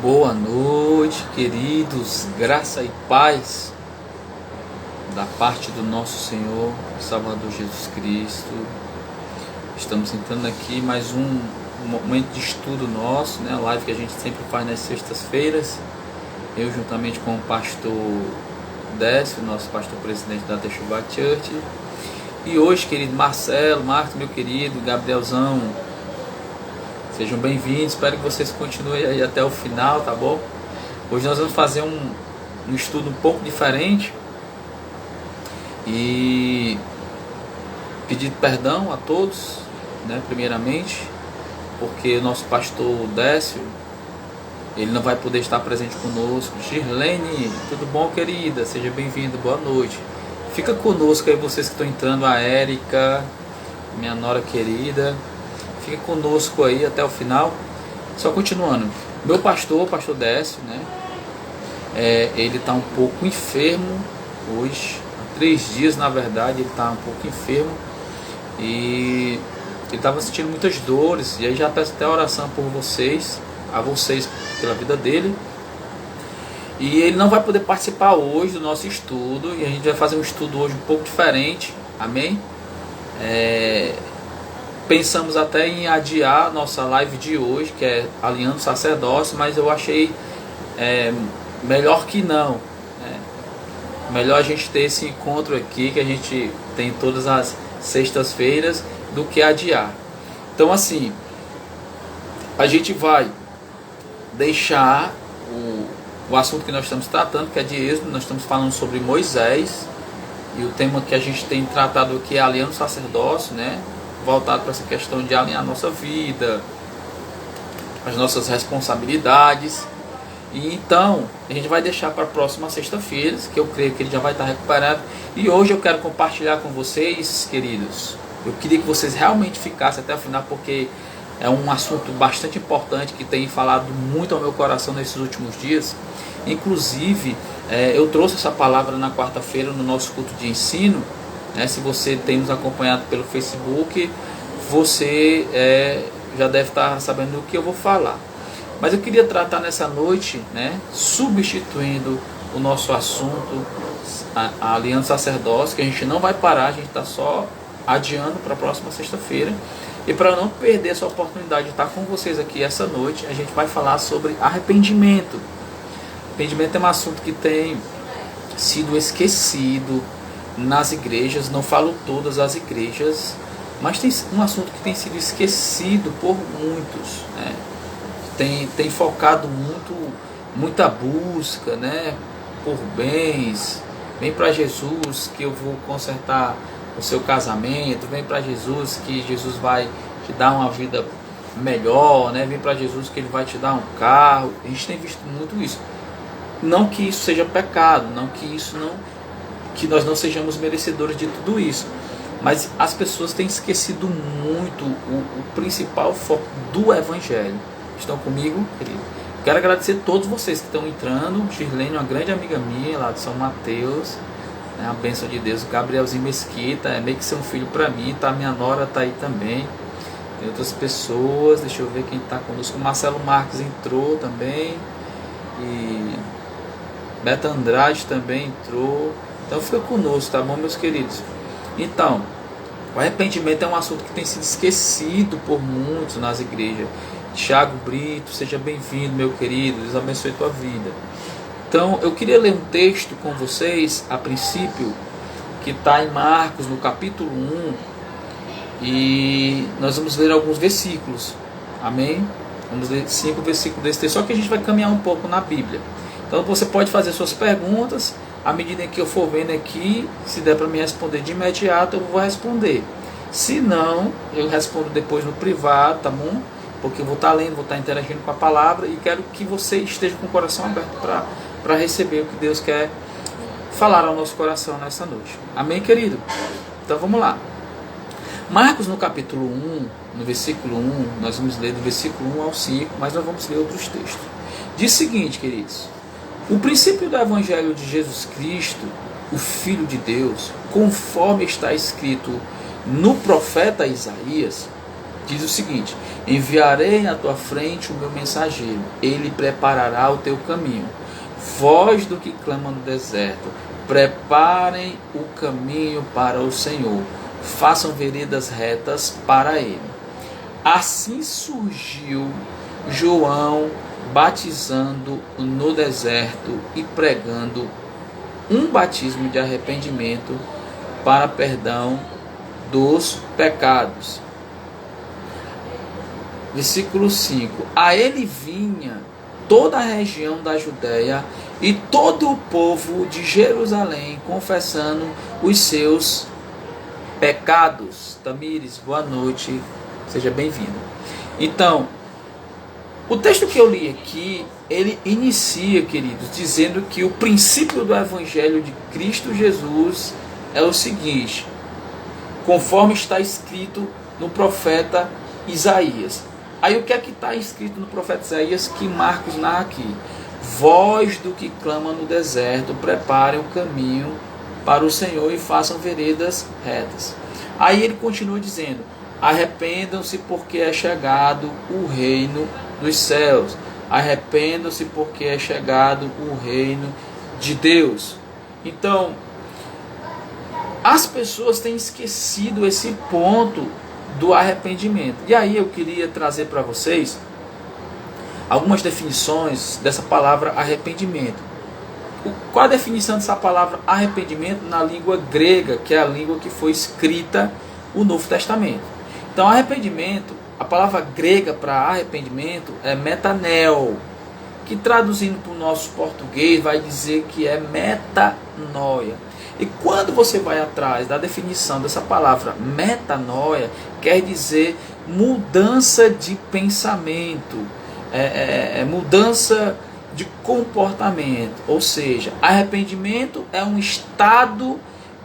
Boa noite, queridos, graça e paz da parte do nosso Senhor Salvador Jesus Cristo. Estamos entrando aqui mais um momento de estudo nosso, né? A live que a gente sempre faz nas sextas-feiras. Eu juntamente com o pastor Décio, nosso pastor presidente da Techuvá Church. E hoje, querido Marcelo, Marcos, meu querido, Gabrielzão, sejam bem-vindos, espero que vocês continuem aí até o final, tá bom? Hoje nós vamos fazer um estudo um pouco diferente e pedir perdão a todos, né, primeiramente, porque o nosso pastor Décio, ele não vai poder estar presente conosco. Girlene, tudo bom, querida? Seja bem-vindo, boa noite. Fica conosco aí, vocês que estão entrando, a Érica, minha nora querida. Fica conosco aí até o final. Só continuando. Meu pastor, o pastor Décio, né? Ele está um pouco enfermo hoje. Há 3 dias, na verdade, ele está um pouco enfermo. E ele estava sentindo muitas dores. E aí já peço até oração por vocês, a vocês pela vida dele. E ele não vai poder participar hoje do nosso estudo. E a gente vai fazer um estudo hoje um pouco diferente. Amém? Pensamos até em adiar a nossa live de hoje, que é Alinhando o Sacerdócio, mas eu achei melhor que não. Melhor a gente ter esse encontro aqui, que a gente tem todas as sextas-feiras, do que adiar. Então, assim, a gente vai deixar o assunto que nós estamos tratando, que é de Êxodo. Nós estamos falando sobre Moisés, e o tema que a gente tem tratado aqui é Alinhando o Sacerdócio, né? Voltado para essa questão de alinhar a nossa vida, as nossas responsabilidades. E então a gente vai deixar para a próxima sexta-feira, que eu creio que ele já vai estar recuperado. E hoje eu quero compartilhar com vocês, queridos. Eu queria que vocês realmente ficassem até o final, porque é um assunto bastante importante que tem falado muito ao meu coração nesses últimos dias. Inclusive, eu trouxe essa palavra na quarta-feira no nosso culto de ensino. Se você tem nos acompanhado pelo Facebook, você já deve estar sabendo do que eu vou falar. Mas eu queria tratar nessa noite, substituindo o nosso assunto, a Aliança Sacerdócio, que a gente não vai parar, a gente está só adiando para a próxima sexta-feira. E para não perder essa oportunidade de estar com vocês aqui essa noite, a gente vai falar sobre arrependimento. Arrependimento é um assunto que tem sido esquecido nas igrejas, não falo todas as igrejas, mas tem um assunto que tem sido esquecido por muitos, tem focado muita busca, por bens. Vem para Jesus que eu vou consertar o seu casamento, vem para Jesus que Jesus vai te dar uma vida melhor, vem para Jesus que ele vai te dar um carro. A gente tem visto muito isso. Não que isso seja pecado, não que nós não sejamos merecedores de tudo isso, mas as pessoas têm esquecido muito o principal foco do Evangelho. Estão comigo, querido? Quero agradecer a todos vocês que estão entrando. Girlene, uma grande amiga minha lá de São Mateus, a bênção de Deus. O Gabrielzinho Mesquita, é meio que ser um filho para mim, tá? Minha nora está aí também. Tem outras pessoas, deixa eu ver quem está conosco. O Marcelo Marques entrou também, e Beta Andrade também entrou. Então fica conosco, tá bom, meus queridos? Então, o arrependimento é um assunto que tem sido esquecido por muitos nas igrejas. Thiago Brito, seja bem-vindo, meu querido, Deus abençoe a tua vida. Então, eu queria ler um texto com vocês, a princípio, que está em Marcos, no capítulo 1, e nós vamos ler alguns versículos, amém? Vamos ler 5 versículos desse texto, só que a gente vai caminhar um pouco na Bíblia. Então, você pode fazer suas perguntas. À medida em que eu for vendo aqui, se der para me responder de imediato, eu vou responder. Se não, eu respondo depois no privado, tá bom? Porque eu vou estar lendo, vou estar interagindo com a palavra, e quero que você esteja com o coração aberto para receber o que Deus quer falar ao nosso coração nessa noite. Amém, querido? Então vamos lá. Marcos, no capítulo 1, no versículo 1, nós vamos ler do versículo 1 ao 5, mas nós vamos ler outros textos. Diz o seguinte, queridos: o princípio do Evangelho de Jesus Cristo, o Filho de Deus, conforme está escrito no profeta Isaías, diz o seguinte: Enviarei à tua frente o meu mensageiro, ele preparará o teu caminho. Voz do que clama no deserto, preparem o caminho para o Senhor, façam veredas retas para ele. Assim surgiu João batizando no deserto e pregando um batismo de arrependimento para perdão dos pecados. Versículo 5. A ele vinha toda a região da Judéia e todo o povo de Jerusalém confessando os seus pecados. Tamires, boa noite, seja bem-vindo. Então, o texto que eu li aqui, ele inicia, queridos, dizendo que o princípio do Evangelho de Cristo Jesus é o seguinte, conforme está escrito no profeta Isaías. Aí o que é que está escrito no profeta Isaías que Marcos narra aqui? Voz do que clama no deserto, preparem o caminho para o Senhor e façam veredas retas. Aí ele continua dizendo, arrependam-se porque é chegado o reino dos céus. Arrependam-se porque é chegado o reino de Deus. Então, as pessoas têm esquecido esse ponto do arrependimento. E aí eu queria trazer para vocês algumas definições dessa palavra arrependimento. Qual a definição dessa palavra arrependimento na língua grega, que é a língua que foi escrita o Novo Testamento? Então, arrependimento, a palavra grega para arrependimento é metaneo, que traduzindo para o nosso português vai dizer que é metanoia. E quando você vai atrás da definição dessa palavra metanoia, quer dizer mudança de pensamento, mudança de comportamento. Ou seja, arrependimento é um estado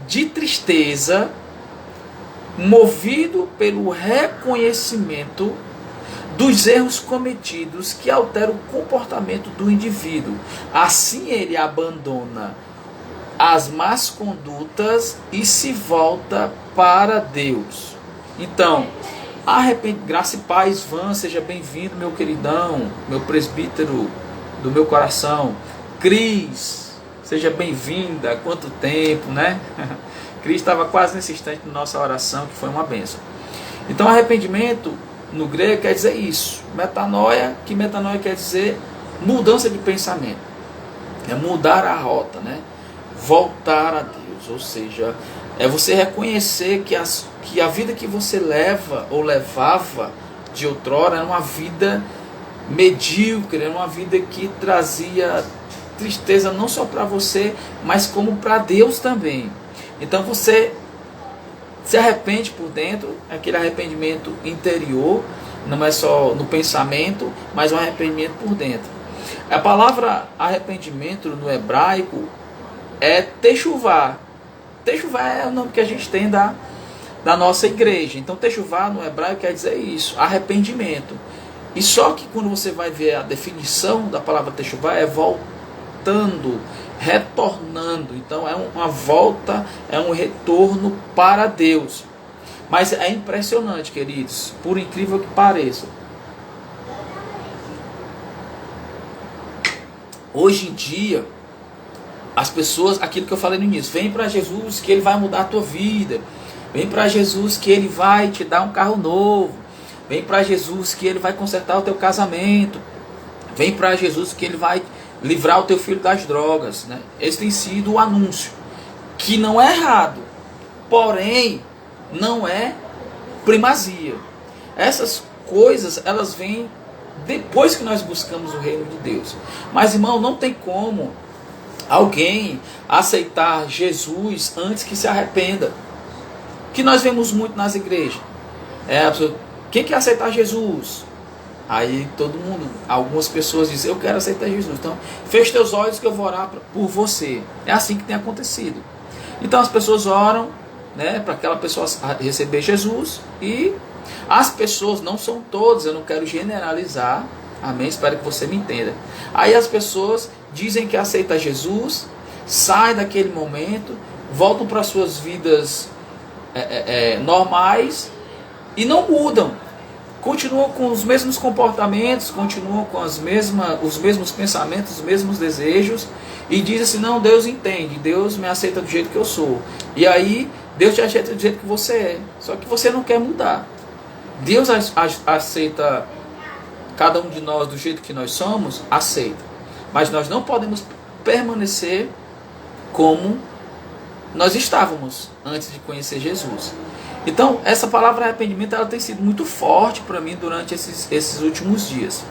de tristeza movido pelo reconhecimento dos erros cometidos que alteram o comportamento do indivíduo. Assim ele abandona as más condutas e se volta para Deus. Então, graça e paz, Van, seja bem-vindo, meu queridão, meu presbítero do meu coração. Cris, seja bem-vinda, quanto tempo, né? Cris estava quase nesse instante na nossa oração, que foi uma bênção. Então, arrependimento, no grego, quer dizer isso. Metanoia, que metanoia quer dizer mudança de pensamento. É mudar a rota, né? Voltar a Deus, ou seja, é você reconhecer que a vida que você leva ou levava de outrora era uma vida medíocre, era uma vida que trazia tristeza não só para você, mas como para Deus também. Então você se arrepende por dentro, aquele arrependimento interior, não é só no pensamento, mas um arrependimento por dentro. A palavra arrependimento no hebraico é techuvá. Techuvá é o nome que a gente tem da nossa igreja. Então techuvá no hebraico quer dizer isso, arrependimento. E só que quando você vai ver a definição da palavra techuvá é voltando, retornando. Então é uma volta, é um retorno para Deus. Mas é impressionante, queridos, por incrível que pareça. Hoje em dia, as pessoas, aquilo que eu falei no início, vem para Jesus que Ele vai mudar a tua vida. Vem para Jesus que Ele vai te dar um carro novo. Vem para Jesus que Ele vai consertar o teu casamento. Vem para Jesus que Ele vai livrar o teu filho das drogas, né? Esse tem sido o anúncio, que não é errado, porém não é primazia. Essas coisas, elas vêm depois que nós buscamos o reino de Deus. Mas, irmão, não tem como alguém aceitar Jesus antes que se arrependa. Que nós vemos muito nas igrejas. Quem quer aceitar Jesus? Aí todo mundo, algumas pessoas dizem, eu quero aceitar Jesus. Então, feche teus olhos que eu vou orar por você. É assim que tem acontecido. Então as pessoas oram, né, para aquela pessoa receber Jesus. E as pessoas, não são todas, eu não quero generalizar. Amém? Espero que você me entenda. Aí as pessoas dizem que aceitam Jesus, saem daquele momento, voltam para suas vidas normais e não mudam. continuam com os mesmos comportamentos, continuam com os mesmos pensamentos, os mesmos desejos, e diz assim, não, Deus entende, Deus me aceita do jeito que eu sou. E aí, Deus te aceita do jeito que você é, só que você não quer mudar. Deus aceita cada um de nós do jeito que nós somos, aceita. Mas nós não podemos permanecer como nós estávamos antes de conhecer Jesus. Então, essa palavra arrependimento ela tem sido muito forte para mim durante esses últimos dias.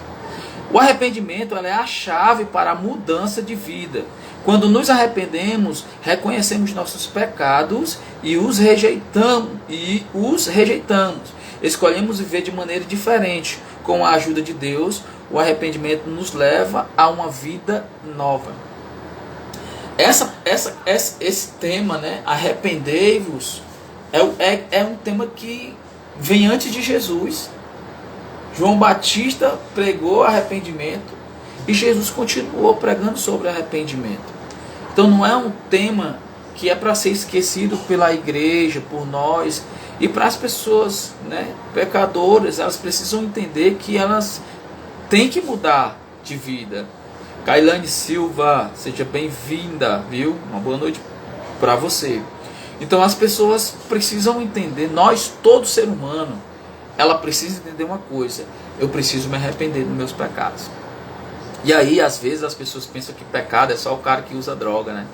O arrependimento ela é a chave para a mudança de vida. Quando nos arrependemos, reconhecemos nossos pecados e os rejeitamos. Escolhemos viver de maneira diferente. Com a ajuda de Deus, o arrependimento nos leva a uma vida nova. Esse tema, né, arrependei-vos, é um tema que vem antes de Jesus. João Batista pregou arrependimento e Jesus continuou pregando sobre arrependimento. Então não é um tema que é para ser esquecido pela igreja, por nós. E para as pessoas, né, pecadoras, elas precisam entender que elas têm que mudar de vida. Kailane Silva, seja bem-vinda, viu? Uma boa noite para você. Então as pessoas precisam entender, nós, todo ser humano, ela precisa entender uma coisa: eu preciso me arrepender dos meus pecados. E aí, às vezes, as pessoas pensam que pecado é só o cara que usa droga, né?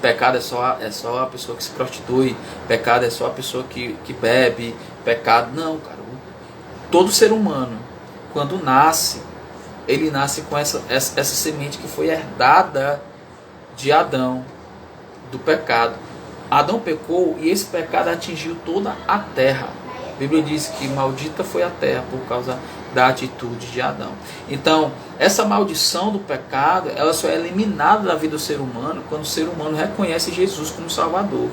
Pecado é só a pessoa que se prostitui, pecado é só a pessoa que bebe, pecado... Não, cara. Todo ser humano, quando nasce, ele nasce com essa semente que foi herdada de Adão, do pecado. Adão pecou e esse pecado atingiu toda a terra. A Bíblia diz que maldita foi a terra por causa da atitude de Adão. Então, essa maldição do pecado, ela só é eliminada da vida do ser humano quando o ser humano reconhece Jesus como Salvador.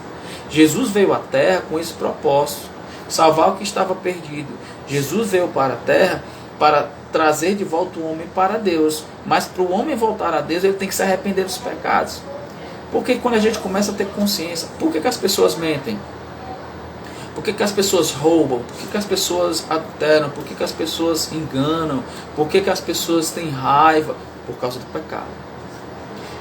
Jesus veio à terra com esse propósito, salvar o que estava perdido. Jesus veio para a terra para trazer de volta o homem para Deus. Mas para o homem voltar a Deus, ele tem que se arrepender dos pecados. Porque quando a gente começa a ter consciência, por que as pessoas mentem? Por que as pessoas roubam? Por que as pessoas adulteram? Por que as pessoas enganam? Por que as pessoas têm raiva? Por causa do pecado.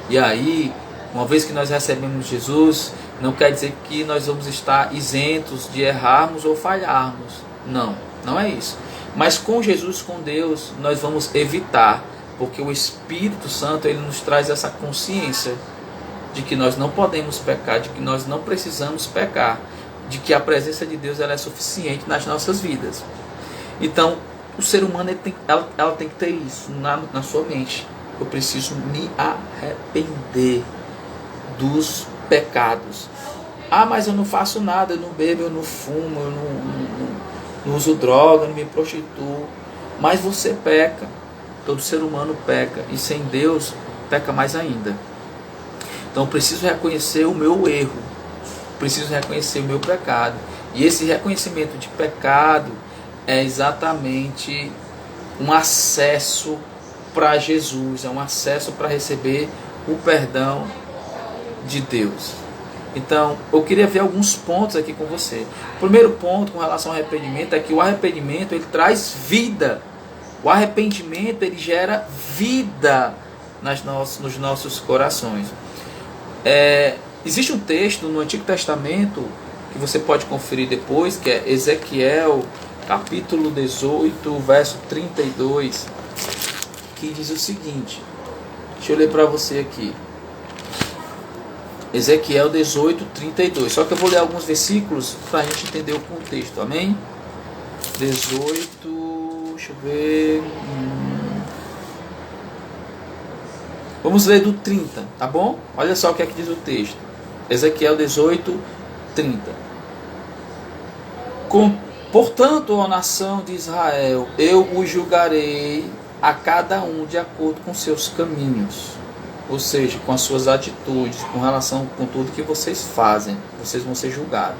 E aí, uma vez que nós recebemos Jesus, não quer dizer que nós vamos estar isentos de errarmos ou falharmos. Não, não é isso. Mas com Jesus, com Deus, nós vamos evitar, porque o Espírito Santo ele nos traz essa consciência de que nós não podemos pecar, de que nós não precisamos pecar, de que a presença de Deus ela é suficiente nas nossas vidas. Então, o ser humano ela tem que ter isso na sua mente. Eu preciso me arrepender dos pecados. Ah, mas eu não faço nada, eu não bebo, eu não fumo, eu não uso droga, eu não me prostituo. Mas você peca. Todo ser humano peca. E sem Deus, peca mais ainda. Então, eu preciso reconhecer o meu erro. Preciso reconhecer o meu pecado. E esse reconhecimento de pecado é exatamente um acesso para Jesus, é um acesso para receber o perdão de Deus. Então, eu queria ver alguns pontos aqui com você. O primeiro ponto com relação ao arrependimento é que o arrependimento ele traz vida. O arrependimento ele gera vida nos nossos corações. Existe um texto no Antigo Testamento que você pode conferir depois, que é Ezequiel, capítulo 18, verso 32, que diz o seguinte. Deixa eu ler para você aqui. Ezequiel 18, 32. Só que eu vou ler alguns versículos para a gente entender o contexto, amém? 18, deixa eu ver... Vamos ler do 30, tá bom? Olha só o que é que diz o texto. Ezequiel 18, 30. Portanto, ó nação de Israel, eu os julgarei a cada um de acordo com seus caminhos. Ou seja, com as suas atitudes, com relação com tudo que vocês fazem. Vocês vão ser julgados.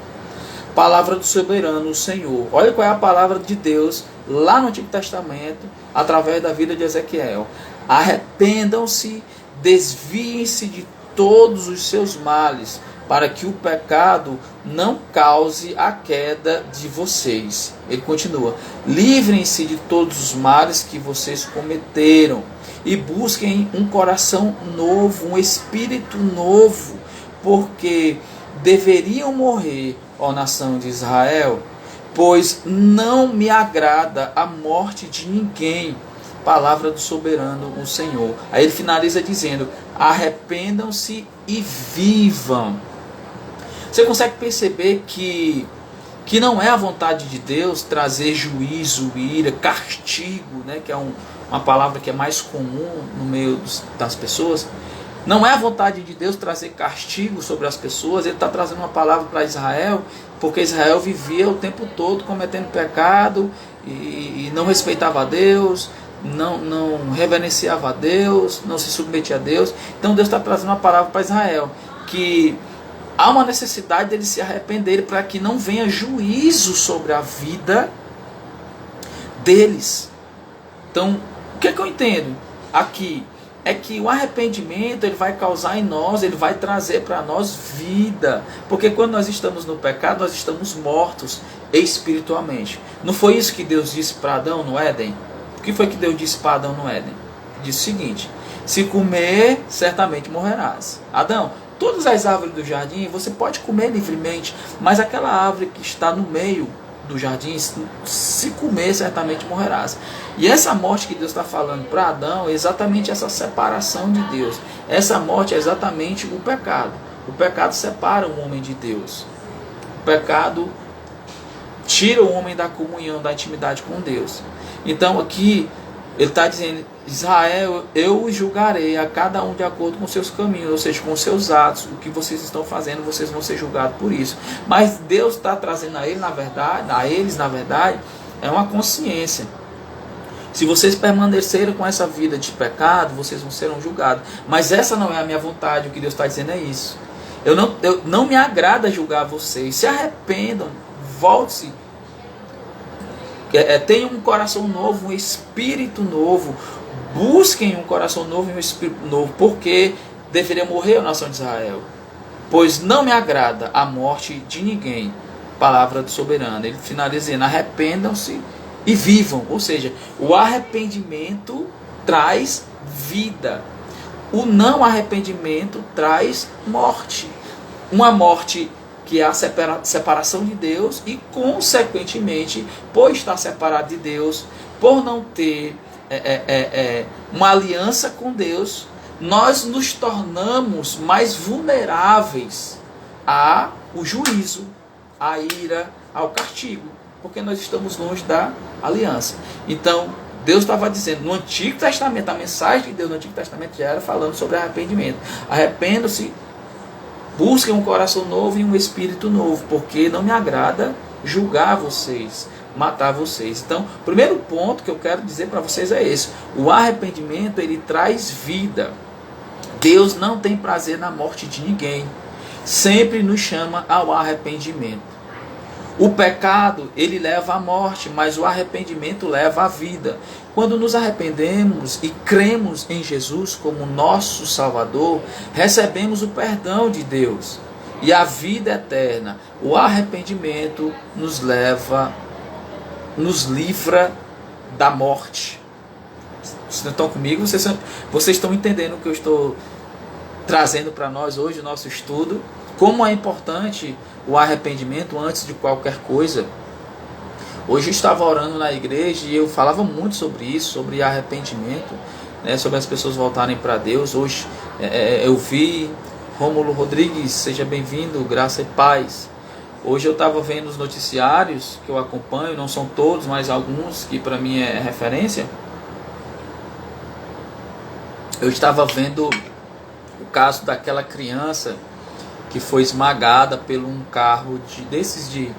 Palavra do soberano, o Senhor. Olha qual é a palavra de Deus lá no Antigo Testamento, através da vida de Ezequiel. Arrependam-se, desviem-se de todos os seus males, para que o pecado não cause a queda de vocês. Ele continua: livrem-se de todos os males que vocês cometeram e busquem um coração novo, um espírito novo, porque deveriam morrer, ó nação de Israel, pois não me agrada a morte de ninguém. Palavra do soberano, o Senhor. Aí ele finaliza dizendo: arrependam-se e vivam. Você consegue perceber que não é a vontade de Deus trazer juízo, ira, castigo, né, que é uma palavra que é mais comum no meio das pessoas. Não é a vontade de Deus trazer castigo sobre as pessoas. Ele está trazendo uma palavra para Israel, porque Israel vivia o tempo todo cometendo pecado e não respeitava a Deus, não reverenciava a Deus, não se submetia a Deus. Então Deus está trazendo uma palavra para Israel, que há uma necessidade deles se arrependerem para que não venha juízo sobre a vida deles. Então, o que é que eu entendo aqui? É que o arrependimento ele vai causar em nós, ele vai trazer para nós vida. Porque quando nós estamos no pecado, nós estamos mortos espiritualmente. Não foi isso que Deus disse para Adão no Éden? O que foi que Deus disse para Adão no Éden? Disse o seguinte: se comer, certamente morrerás. Adão, todas as árvores do jardim você pode comer livremente, mas aquela árvore que está no meio do jardim, se comer, certamente morrerás. E essa morte que Deus está falando para Adão é exatamente essa separação de Deus. Essa morte é exatamente o pecado. O pecado separa o homem de Deus. O pecado tira o homem da comunhão, da intimidade com Deus. Então aqui ele está dizendo: Israel, eu os julgarei a cada um de acordo com seus caminhos, ou seja, com seus atos, o que vocês estão fazendo, vocês vão ser julgados por isso. Mas Deus está trazendo a eles, na verdade, é uma consciência. Se vocês permanecerem com essa vida de pecado, vocês vão ser julgados. Mas essa não é a minha vontade, o que Deus está dizendo é isso. Eu não me agrada julgar vocês. Se arrependam, volte-se. Tenham um coração novo, um espírito novo. Busquem um coração novo e um espírito novo, porque deveria morrer a nação de Israel. Pois não me agrada a morte de ninguém. Palavra do soberano. Ele finaliza dizendo: arrependam-se e vivam. Ou seja, o arrependimento traz vida. O não arrependimento traz morte. Uma morte que é a separação de Deus e, consequentemente, por estar separado de Deus, por não ter uma aliança com Deus, nós nos tornamos mais vulneráveis ao juízo, à ira, ao castigo, porque nós estamos longe da aliança. Então, Deus estava dizendo no Antigo Testamento, a mensagem de Deus no Antigo Testamento já era falando sobre arrependimento. Arrependam-se, busquem um coração novo e um espírito novo, porque não me agrada julgar vocês, matar vocês. Então, o primeiro ponto que eu quero dizer para vocês é esse: o arrependimento, ele traz vida. Deus não tem prazer na morte de ninguém, sempre nos chama ao arrependimento. O pecado, ele leva à morte, mas o arrependimento leva à vida. Quando nos arrependemos e cremos em Jesus como nosso Salvador, recebemos o perdão de Deus e a vida eterna. O arrependimento nos livra da morte. Vocês estão comigo? Vocês estão entendendo o que eu estou trazendo para nós hoje, o nosso estudo? Como é importante o arrependimento antes de qualquer coisa. Hoje eu estava orando na igreja e eu falava muito sobre isso, sobre arrependimento, né, sobre as pessoas voltarem para Deus. Hoje eu vi Rômulo Rodrigues, seja bem-vindo, graça e paz. Hoje eu estava vendo os noticiários que eu acompanho, não são todos, mas alguns que para mim é referência. Eu estava vendo o caso daquela criança que foi esmagada por um carro desses de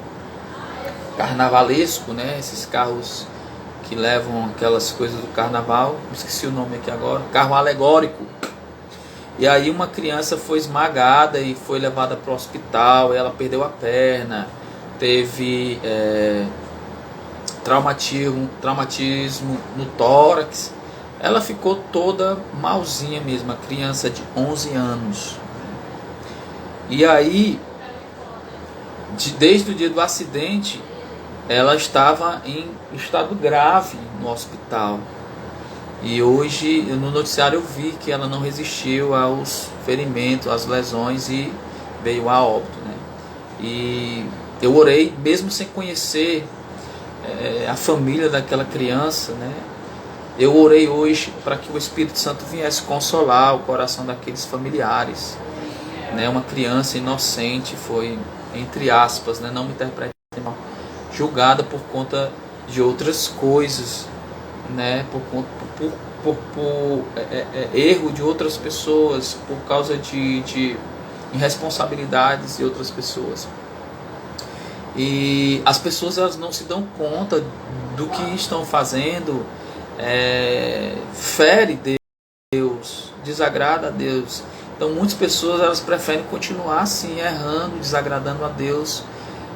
carnavalesco, né? Esses carros que levam aquelas coisas do carnaval, esqueci o nome aqui agora, carro alegórico. E aí uma criança foi esmagada e foi levada para o hospital, e ela perdeu a perna, teve traumatismo no tórax. Ela ficou toda malzinha mesmo, a criança de 11 anos. E aí, desde o dia do acidente, ela estava em estado grave no hospital. E hoje, no noticiário, eu vi que ela não resistiu aos ferimentos, às lesões e veio a óbito, né? E eu orei, mesmo sem conhecer a família daquela criança, né? Eu orei hoje para que o Espírito Santo viesse consolar o coração daqueles familiares, né? Uma criança inocente foi, entre aspas, né? Não me interprete mal, julgada por conta de outras coisas, né? Por erro de outras pessoas, por causa de irresponsabilidades de outras pessoas. E as pessoas, elas não se dão conta do que estão fazendo, fere Deus, desagrada a Deus. Então muitas pessoas, elas preferem continuar assim, errando, desagradando a Deus,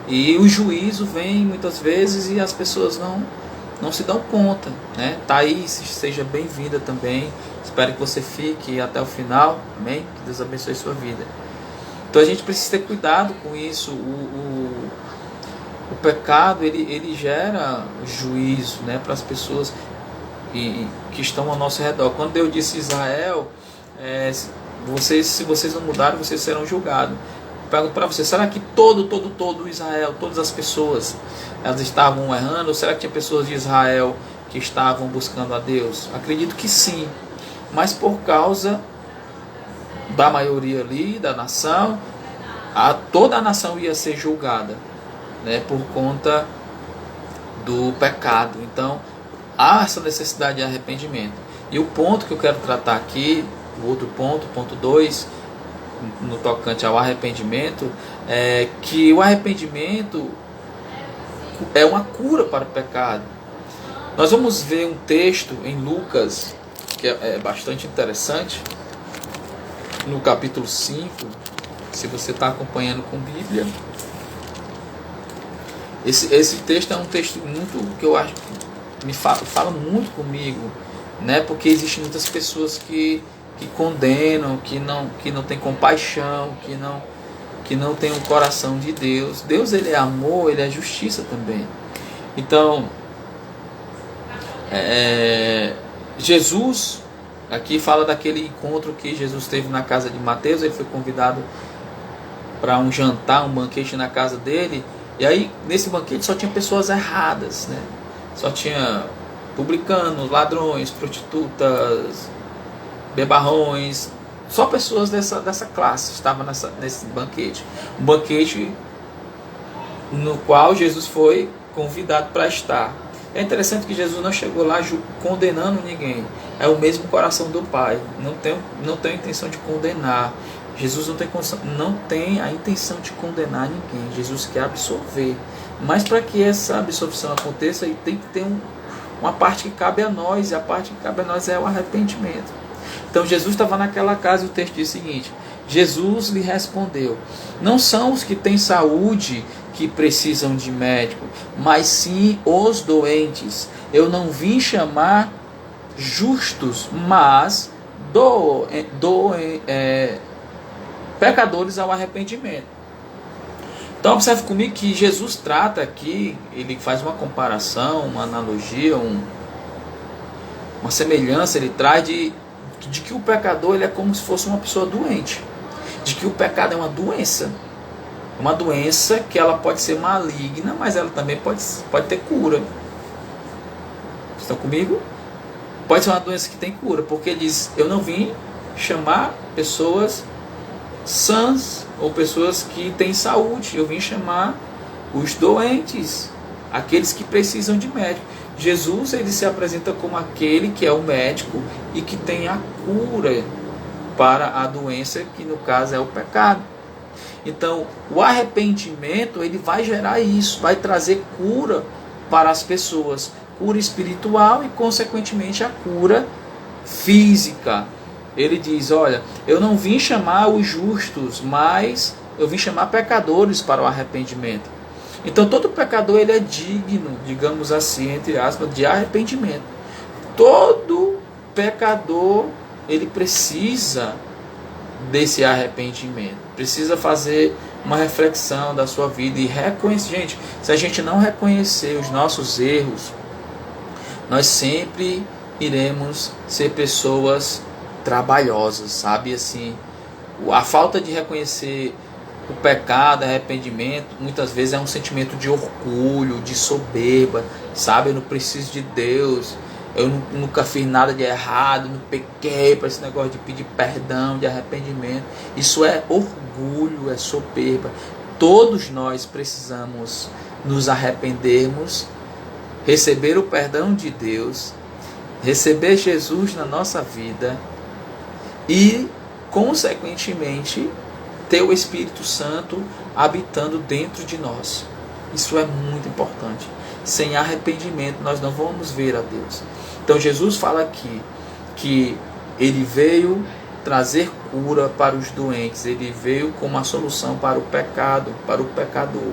e o juízo vem muitas vezes e as pessoas não se dão conta, né? Thaís, seja bem-vinda também, espero que você fique até o final, amém? Que Deus abençoe a sua vida. Então a gente precisa ter cuidado com isso. O pecado, ele gera juízo, né, para as pessoas que estão ao nosso redor. Quando Deus disse Israel, se vocês não mudarem, vocês serão julgados. Eu pergunto para você, será que todo Israel, todas as pessoas, elas estavam errando? Ou será que tinha pessoas de Israel que estavam buscando a Deus? Acredito que sim, mas por causa da maioria ali, da nação, toda a nação ia ser julgada, né, por conta do pecado. Então há essa necessidade de arrependimento. E o ponto que eu quero tratar aqui, o outro ponto 2, no tocante ao arrependimento, é que o arrependimento é uma cura para o pecado. Nós vamos ver um texto em Lucas que é bastante interessante, no capítulo 5, se você está acompanhando com Bíblia. Esse texto é um texto muito, que eu acho que fala muito comigo, né? Porque existem muitas pessoas que condenam, que não tem compaixão, que não tem um coração de Deus. Deus, ele é amor, ele é justiça também. Então, Jesus aqui fala daquele encontro que Jesus teve na casa de Mateus. Ele foi convidado para um jantar, um banquete na casa dele. E aí, nesse banquete só tinha pessoas erradas, né? Só tinha publicanos, ladrões, prostitutas, bebarrões. Só pessoas dessa classe estavam nesse banquete. Um banquete no qual Jesus foi convidado para estar. É interessante que Jesus não chegou lá condenando ninguém. É o mesmo coração do Pai. Não tem a intenção de condenar. Jesus não tem a intenção de condenar ninguém. Jesus quer absorver. Mas para que essa absorção aconteça, ele tem que ter uma parte que cabe a nós. E a parte que cabe a nós é o arrependimento. Então Jesus estava naquela casa e o texto diz o seguinte: Jesus lhe respondeu: não são os que têm saúde que precisam de médico, mas sim os doentes. Eu não vim chamar justos, mas pecadores ao arrependimento. Então observe comigo que Jesus trata aqui, ele faz uma comparação, uma analogia, uma semelhança, ele traz de que o pecador, ele é como se fosse uma pessoa doente, de que o pecado é uma doença que ela pode ser maligna, mas ela também pode ter cura. Estão comigo? Pode ser uma doença que tem cura, porque ele diz: eu não vim chamar pessoas sãs ou pessoas que têm saúde, eu vim chamar os doentes, aqueles que precisam de médico. Jesus, ele se apresenta como aquele que é o médico e que tem a cura para a doença, que no caso é o pecado. Então, o arrependimento, ele vai gerar isso, vai trazer cura para as pessoas, cura espiritual e, consequentemente, a cura física. Ele diz: olha, eu não vim chamar os justos, mas eu vim chamar pecadores para o arrependimento. Então todo pecador, ele é digno, digamos assim, entre aspas, de arrependimento. Todo pecador, ele precisa desse arrependimento. Precisa fazer uma reflexão da sua vida e reconhecer. Gente, se a gente não reconhecer os nossos erros, nós sempre iremos ser pessoas trabalhosas, sabe? Assim, a falta de reconhecer o pecado, arrependimento, muitas vezes é um sentimento de orgulho, de soberba, sabe? Eu não preciso de Deus, eu nunca fiz nada de errado, não pequei, para esse negócio de pedir perdão, de arrependimento. Isso é orgulho, é soberba. Todos nós precisamos nos arrependermos, receber o perdão de Deus, receber Jesus na nossa vida e, consequentemente, ter o Espírito Santo habitando dentro de nós. Isso é muito importante. Sem arrependimento nós não vamos ver a Deus. Então Jesus fala aqui que ele veio trazer cura para os doentes, ele veio como uma solução para o pecado, para o pecador.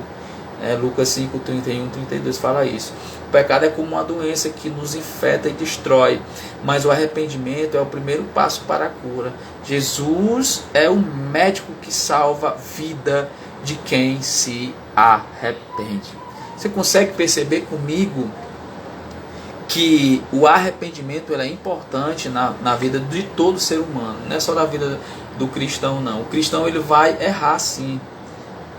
Lucas 5, 31, 32 fala isso. O pecado é como uma doença que nos infeta e destrói, mas o arrependimento é o primeiro passo para a cura. Jesus é o médico que salva a vida de quem se arrepende. Você consegue perceber comigo que o arrependimento é importante na vida de todo ser humano, não é só na vida do cristão, não. O cristão ele vai errar sim,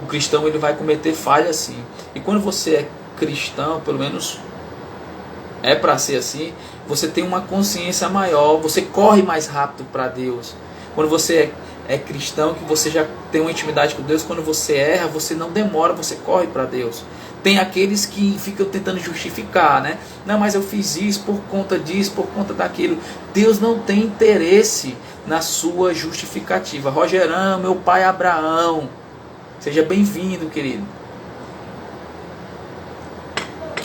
o cristão ele vai cometer falha sim, e quando você é cristão, pelo menos é para ser assim, você tem uma consciência maior, você corre mais rápido para Deus. Quando você é cristão, que você já tem uma intimidade com Deus, quando você erra, você não demora, você corre para Deus. Tem aqueles que ficam tentando justificar, né? Não, mas eu fiz isso por conta disso, por conta daquilo. Deus não tem interesse na sua justificativa. Rogerão, meu pai Abraão, seja bem-vindo, querido.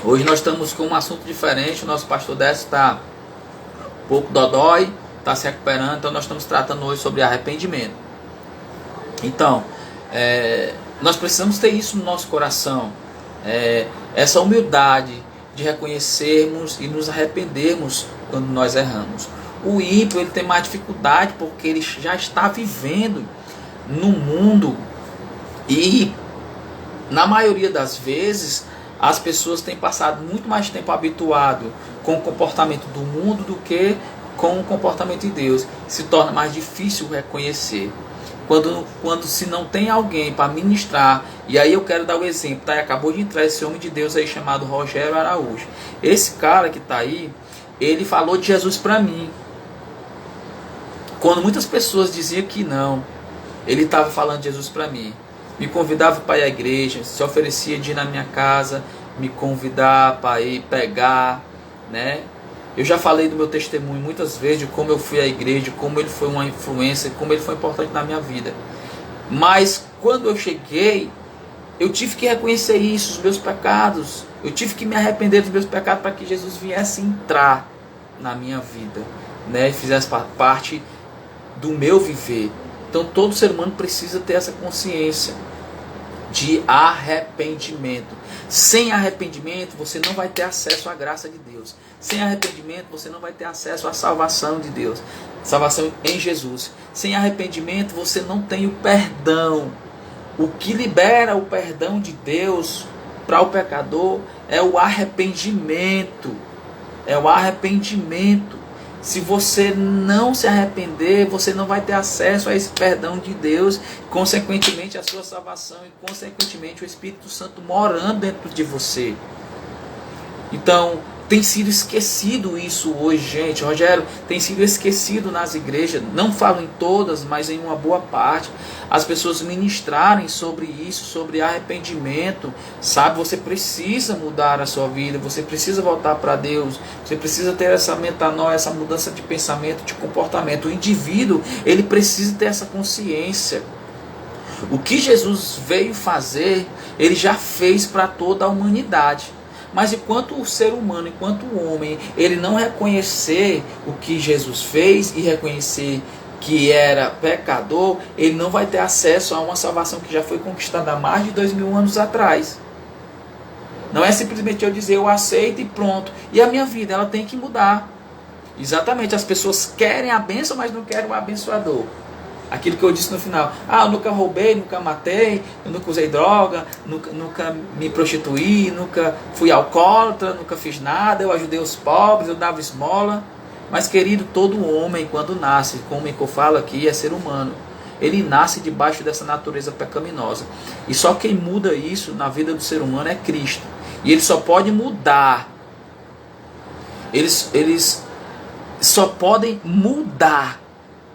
Hoje nós estamos com um assunto diferente. O nosso pastor Décio está um pouco dodói, está se recuperando. Então nós estamos tratando hoje sobre arrependimento. Então, nós precisamos ter isso no nosso coração. Essa humildade de reconhecermos e nos arrependermos quando nós erramos. O ímpio ele tem mais dificuldade porque ele já está vivendo no mundo e na maioria das vezes as pessoas têm passado muito mais tempo habituado com o comportamento do mundo do que com o comportamento de Deus. Se torna mais difícil reconhecer. Quando se não tem alguém para ministrar, e aí eu quero dar o exemplo, tá? Acabou de entrar esse homem de Deus aí chamado Rogério Araújo. Esse cara que está aí, ele falou de Jesus para mim. Quando muitas pessoas diziam que não, ele estava falando de Jesus para mim. Me convidava para ir à igreja, se oferecia de ir na minha casa, me convidar para ir pregar, né? Eu já falei do meu testemunho muitas vezes, de como eu fui à igreja, de como ele foi uma influência, como ele foi importante na minha vida. Mas quando eu cheguei, eu tive que reconhecer isso, os meus pecados. Eu tive que me arrepender dos meus pecados para que Jesus viesse entrar na minha vida, né? E fizesse parte do meu viver. Então todo ser humano precisa ter essa consciência de arrependimento. Sem arrependimento você não vai ter acesso à graça de Deus. Sem arrependimento você não vai ter acesso à salvação de Deus, salvação em Jesus. Sem arrependimento você não tem o perdão. O que libera o perdão de Deus para o pecador é o arrependimento. É o arrependimento. Se você não se arrepender, você não vai ter acesso a esse perdão de Deus, consequentemente a sua salvação e consequentemente o Espírito Santo morando dentro de você. Então, tem sido esquecido isso hoje, gente. Rogério, tem sido esquecido nas igrejas, não falo em todas, mas em uma boa parte. As pessoas ministrarem sobre isso, sobre arrependimento, sabe? Você precisa mudar a sua vida, você precisa voltar para Deus, você precisa ter essa metanoia, essa mudança de pensamento, de comportamento. O indivíduo, ele precisa ter essa consciência. O que Jesus veio fazer, ele já fez para toda a humanidade. Mas enquanto o ser humano, enquanto o homem, ele não reconhecer o que Jesus fez e reconhecer que era pecador, ele não vai ter acesso a uma salvação que já foi conquistada há mais de 2000 anos atrás. Não é simplesmente eu dizer eu aceito e pronto. E a minha vida, ela tem que mudar. Exatamente, as pessoas querem a bênção, mas não querem o abençoador. Aquilo que eu disse no final. Eu nunca roubei, nunca matei, eu nunca usei droga, nunca me prostituí, nunca fui alcoólatra, nunca fiz nada, eu ajudei os pobres, eu dava esmola. Mas, querido, todo homem, quando nasce, como eu falo aqui, é ser humano. Ele nasce debaixo dessa natureza pecaminosa. E só quem muda isso na vida do ser humano é Cristo. E ele só pode mudar. Eles só podem mudar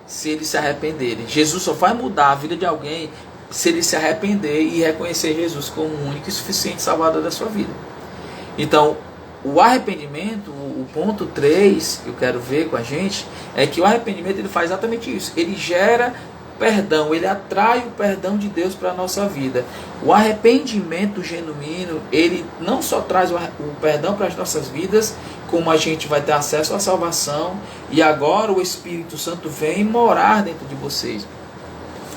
se eles se arrependerem. Jesus só vai mudar a vida de alguém se ele se arrepender e reconhecer Jesus como o único e suficiente Salvador da sua vida. Então, o arrependimento, o ponto 3 que eu quero ver com a gente, é que o arrependimento ele faz exatamente isso. Ele gera perdão, ele atrai o perdão de Deus para a nossa vida. O arrependimento genuíno, ele não só traz o perdão para as nossas vidas, como a gente vai ter acesso à salvação, e agora o Espírito Santo vem morar dentro de vocês.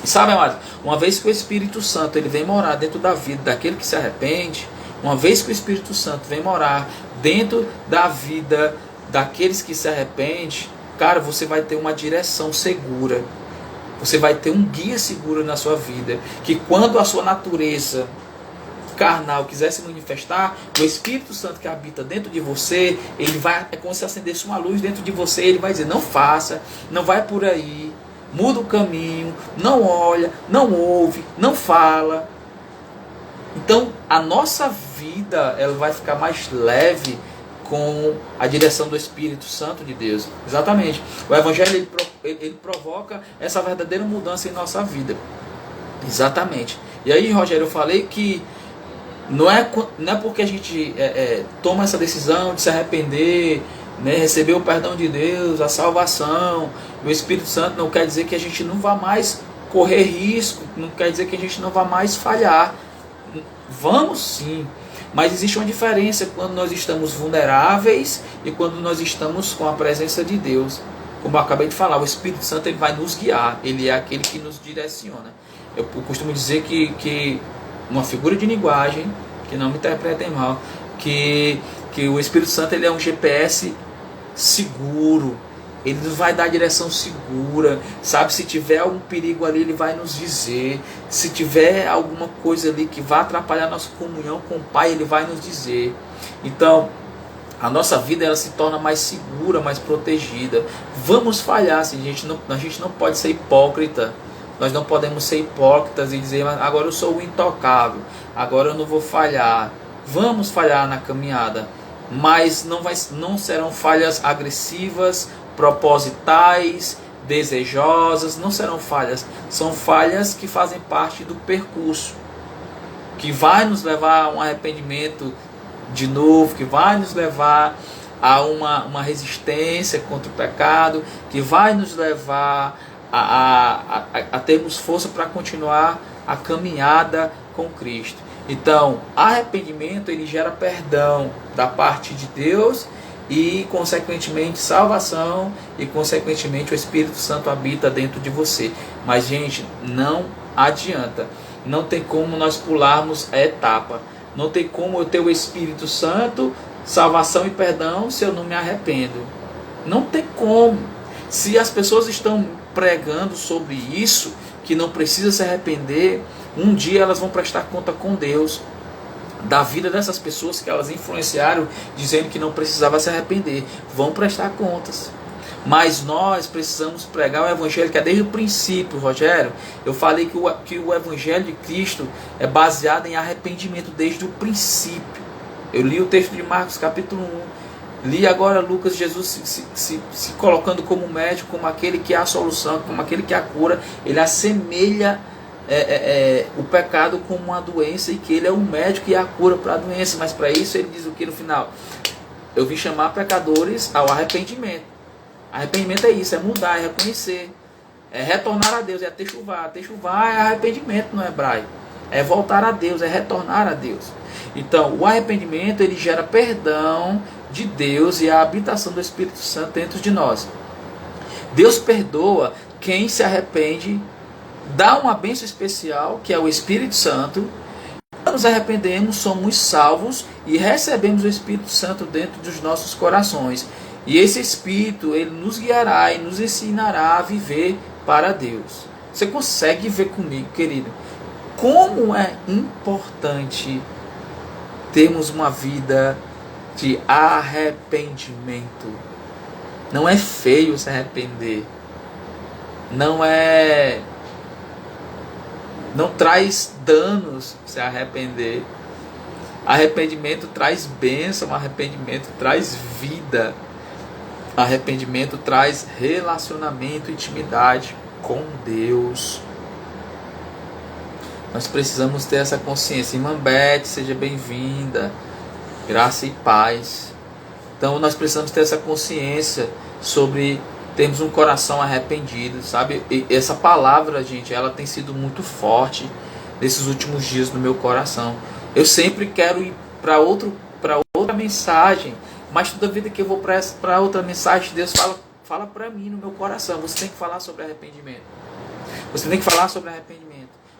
E sabe, amados, uma vez que o Espírito Santo ele vem morar dentro da vida daquele que se arrepende, uma vez que o Espírito Santo vem morar dentro da vida daqueles que se arrependem, cara, você vai ter uma direção segura. Você vai ter um guia seguro na sua vida. Que quando a sua natureza carnal quiser se manifestar, o Espírito Santo que habita dentro de você, ele vai, é como se acendesse uma luz dentro de você, ele vai dizer, não faça, não vai por aí, muda o caminho, não olha, não ouve, não fala. Então a nossa vida ela vai ficar mais leve com a direção do Espírito Santo de Deus. Exatamente. O Evangelho ele provoca essa verdadeira mudança em nossa vida. Exatamente. E aí, Rogério, eu falei que não é porque a gente toma essa decisão de se arrepender, né, receber o perdão de Deus, a salvação, o Espírito Santo, não quer dizer que a gente não vá mais correr risco, não quer dizer que a gente não vá mais falhar. Vamos sim. Mas existe uma diferença quando nós estamos vulneráveis e quando nós estamos com a presença de Deus. Como eu acabei de falar, o Espírito Santo ele vai nos guiar, ele é aquele que nos direciona. Eu costumo dizer que uma figura de linguagem, que não me interpretem mal, que o Espírito Santo ele é um GPS seguro. Ele nos vai dar a direção segura, sabe? Se tiver algum perigo ali, ele vai nos dizer. Se tiver alguma coisa ali que vai atrapalhar a nossa comunhão com o Pai, ele vai nos dizer. Então, a nossa vida ela se torna mais segura, mais protegida. Vamos falhar, assim, a gente não pode ser hipócrita. Nós não podemos ser hipócritas e dizer, agora eu sou o intocável, agora eu não vou falhar. Vamos falhar na caminhada, mas não serão falhas agressivas, propositais, desejosas, não serão falhas, são falhas que fazem parte do percurso, que vai nos levar a um arrependimento de novo, que vai nos levar a uma resistência contra o pecado, que vai nos levar a termos força para continuar a caminhada com Cristo. Então, arrependimento ele gera perdão da parte de Deus e, consequentemente, salvação e, consequentemente, o Espírito Santo habita dentro de você. Mas, gente, não adianta. Não tem como nós pularmos a etapa. Não tem como eu ter o Espírito Santo, salvação e perdão se eu não me arrependo. Não tem como. Se as pessoas estão pregando sobre isso, que não precisa se arrepender, um dia elas vão prestar conta com Deus da vida dessas pessoas que elas influenciaram, dizendo que não precisava se arrepender. Vão prestar contas. Mas nós precisamos pregar o Evangelho, que é desde o princípio, Rogério. Eu falei que o Evangelho de Cristo é baseado em arrependimento desde o princípio. Eu li o texto de Marcos capítulo 1. Li agora Lucas, Jesus se colocando como médico, como aquele que é a solução, como aquele que é a cura. Ele assemelha o pecado como uma doença e que ele é o médico e a cura para a doença. Mas para isso ele diz o que no final? Eu vim chamar pecadores ao arrependimento. Arrependimento é isso, é mudar, é reconhecer, é retornar a Deus, é techuvá. Techuvá é arrependimento no hebraico, é voltar a Deus, é retornar a Deus. Então o arrependimento ele gera perdão de Deus e a habitação do Espírito Santo dentro de nós. Deus perdoa quem se arrepende, dá uma bênção especial, que é o Espírito Santo. Quando nos arrependemos, somos salvos e recebemos o Espírito Santo dentro dos nossos corações. E esse Espírito, ele nos guiará e nos ensinará a viver para Deus. Você consegue ver comigo, querido, como é importante termos uma vida de arrependimento. Não é feio se arrepender. Não traz danos se arrepender. Arrependimento traz bênção, arrependimento traz vida. Arrependimento traz relacionamento, intimidade com Deus. Nós precisamos ter essa consciência. Irmã Beth, seja bem-vinda. Graça e paz. Então nós precisamos ter essa consciência sobre termos um coração arrependido, sabe? E essa palavra, gente, ela tem sido muito forte nesses últimos dias no meu coração. Eu sempre quero ir para outra mensagem, mas toda vida que eu vou para outra mensagem, Deus fala para mim no meu coração. Você tem que falar sobre arrependimento. Você tem que falar sobre arrependimento.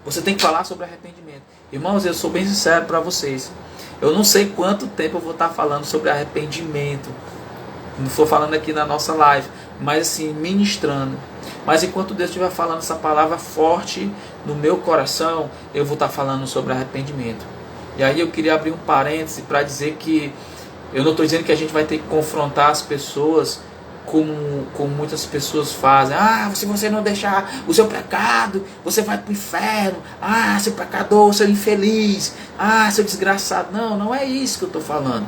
Você tem que falar sobre arrependimento. Irmãos, eu sou bem sincero para vocês. Eu não sei quanto tempo eu vou estar falando sobre arrependimento. Não estou falando aqui na nossa live, mas assim, ministrando. Mas enquanto Deus estiver falando essa palavra forte no meu coração, eu vou estar falando sobre arrependimento. E aí eu queria abrir um parêntese para dizer que eu não estou dizendo que a gente vai ter que confrontar as pessoas como muitas pessoas fazem. Ah, se você não deixar o seu pecado, você vai para o inferno. Ah, seu pecador, seu infeliz. Ah, seu desgraçado. Não, não é isso que eu estou falando.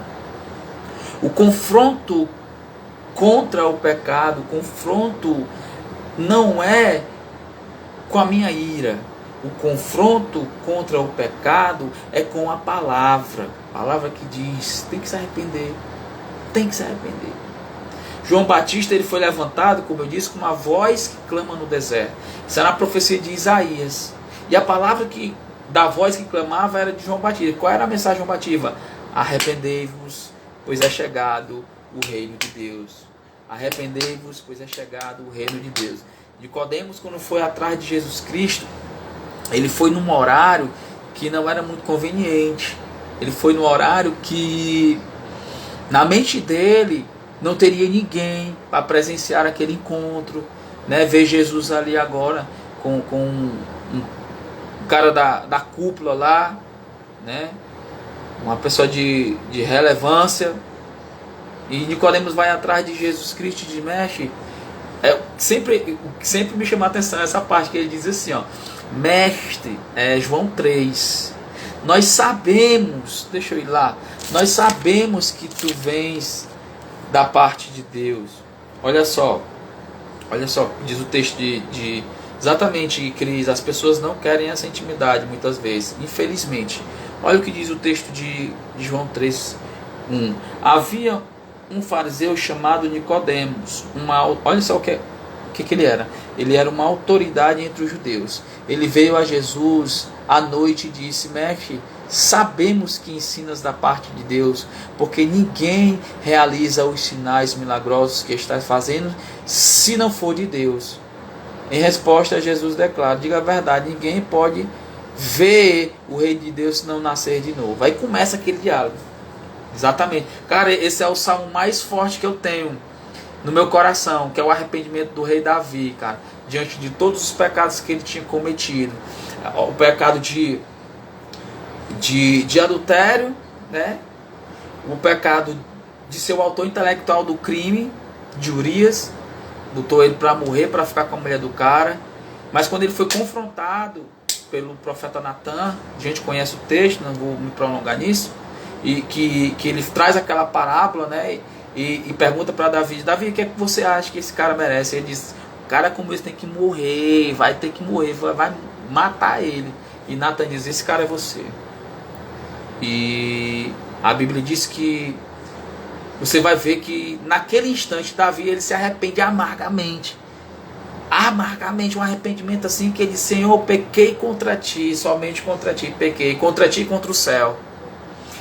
O confronto contra o pecado, o confronto não é com a minha ira. O confronto contra o pecado é com a palavra. A palavra que diz, tem que se arrepender. Tem que se arrepender. João Batista, ele foi levantado, como eu disse, com uma voz que clama no deserto. Isso era a profecia de Isaías. E a palavra da voz que clamava era de João Batista. Qual era a mensagem de João Batista? Arrependei-vos, pois é chegado o reino de Deus. Arrependei-vos, pois é chegado o reino de Deus. Nicodemos, quando foi atrás de Jesus Cristo, ele foi num horário que não era muito conveniente. Ele foi num horário que, na mente dele, não teria ninguém para presenciar aquele encontro, né? Ver Jesus ali agora com um cara da cúpula lá, né? Uma pessoa de relevância. E Nicodemos vai atrás de Jesus Cristo e diz: mestre, sempre me chama a atenção essa parte que ele diz assim, ó, mestre, João 3, nós sabemos, deixa eu ir lá, nós sabemos que tu vens da parte de Deus. Olha só, diz o texto de exatamente, Cris, as pessoas não querem essa intimidade muitas vezes, infelizmente. Olha o que diz o texto de João 3:1. Havia um fariseu chamado Nicodemos, olha só o que ele era. Ele era uma autoridade entre os judeus. Ele veio a Jesus à noite e disse: mestre, sabemos que ensinas da parte de Deus, porque ninguém realiza os sinais milagrosos que estás fazendo se não for de Deus. Em resposta, Jesus declara: diga a verdade, ninguém pode ver o reino de Deus se não nascer de novo. Aí começa aquele diálogo. Exatamente. Cara, esse é o salmo mais forte que eu tenho no meu coração, que é o arrependimento do rei Davi, cara, diante de todos os pecados que ele tinha cometido. O pecado de adultério, né? O pecado de ser o autor intelectual do crime, de Urias, botou ele para morrer, para ficar com a mulher do cara. Mas quando ele foi confrontado pelo profeta Natan, a gente conhece o texto, não vou me prolongar nisso, e que ele traz aquela parábola, né? E pergunta para Davi: Davi, o que é que você acha que esse cara merece? Ele diz: o cara como esse tem que morrer, vai ter que morrer, vai matar ele. E Natan diz: esse cara é você. E a Bíblia diz que você vai ver que naquele instante Davi, ele se arrepende amargamente. Um arrependimento assim que ele diz: Senhor, pequei contra ti, somente contra ti pequei, contra ti e contra o céu.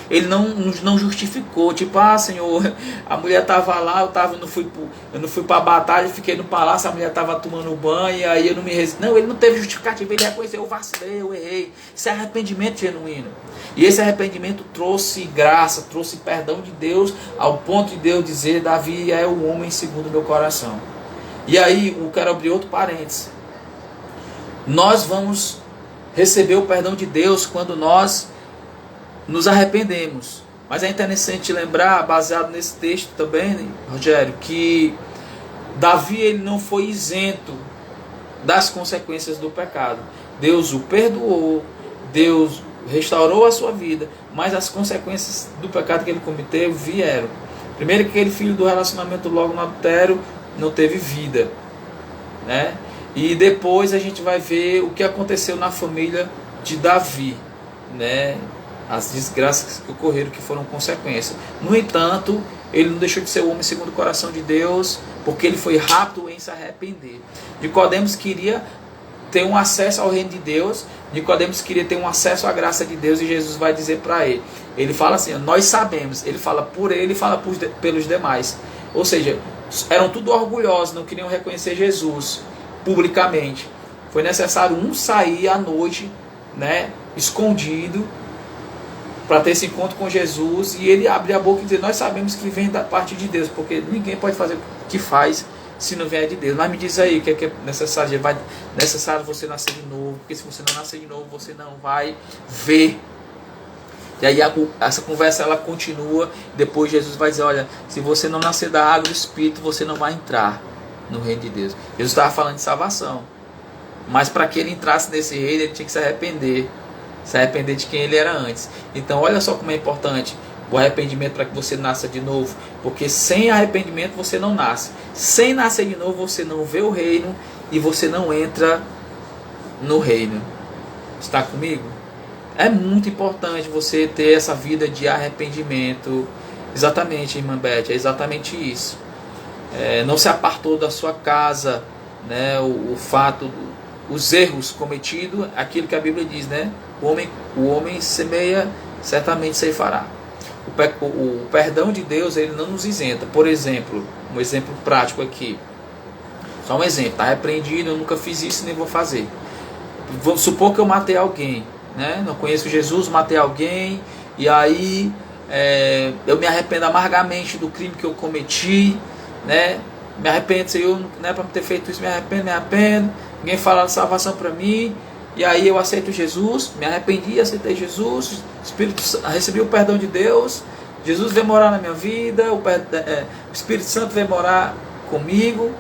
Ele não justificou, tipo: Senhor, a mulher estava lá, eu não fui para a batalha, fiquei no palácio, a mulher estava tomando banho, e aí eu não me resisti. Não, ele não teve justificativa, ele reconheceu: eu vacilei, eu errei. Isso é arrependimento genuíno. E esse arrependimento trouxe graça, trouxe perdão de Deus, ao ponto de Deus dizer: Davi é o homem segundo o meu coração. E aí eu quero abrir outro parênteses. Nós vamos receber o perdão de Deus quando nós nos arrependemos. Mas é interessante lembrar, baseado nesse texto também, né, Rogério, que Davi ele não foi isento das consequências do pecado. Deus o perdoou, Deus restaurou a sua vida, mas as consequências do pecado que ele cometeu vieram. Primeiro, que aquele filho do relacionamento logo no adultério não teve vida, né? E depois a gente vai ver o que aconteceu na família de Davi, né? As desgraças que ocorreram, que foram consequências. No entanto, ele não deixou de ser o homem segundo o coração de Deus, porque ele foi rápido em se arrepender. Nicodemos queria ter um acesso ao reino de Deus, Nicodemos queria ter um acesso à graça de Deus, e Jesus vai dizer para ele. Ele fala assim, nós sabemos, ele fala por ele e fala pelos demais. Ou seja, eram tudo orgulhosos, não queriam reconhecer Jesus publicamente. Foi necessário um sair à noite, né, escondido, para ter esse encontro com Jesus, e ele abre a boca e diz, nós sabemos que vem da parte de Deus, porque ninguém pode fazer o que faz se não vier de Deus. Mas me diz aí o que é necessário, necessário você nascer de novo, porque se você não nascer de novo, você não vai ver. E aí essa conversa ela continua, depois Jesus vai dizer, olha, se você não nascer da água e do Espírito, você não vai entrar no reino de Deus. Jesus estava falando de salvação, mas para que ele entrasse nesse reino, ele tinha que se arrepender de quem ele era antes. Então olha só como é importante o arrependimento para que você nasça de novo, porque sem arrependimento você não nasce. Sem nascer de novo você não vê o reino e você não entra no reino. Está comigo? É muito importante você ter essa vida de arrependimento. Exatamente, irmã Beth, é exatamente isso. Não se apartou da sua casa, né, o fato, os erros cometidos, aquilo que a Bíblia diz, né? O homem semeia, certamente ceifará. O perdão de Deus, ele não nos isenta. Por exemplo, um exemplo prático aqui. Só um exemplo, está repreendido, eu nunca fiz isso nem vou fazer. Vamos supor que eu matei alguém, né? Não conheço Jesus, matei alguém, e aí eu me arrependo amargamente do crime que eu cometi, né? Me arrependo, Senhor, não é para ter feito isso, me arrependo. Ninguém fala de salvação para mim. E aí eu aceito Jesus, me arrependi, aceitei Jesus, recebi o perdão de Deus, Jesus veio morar na minha vida, o Espírito Santo veio morar comigo.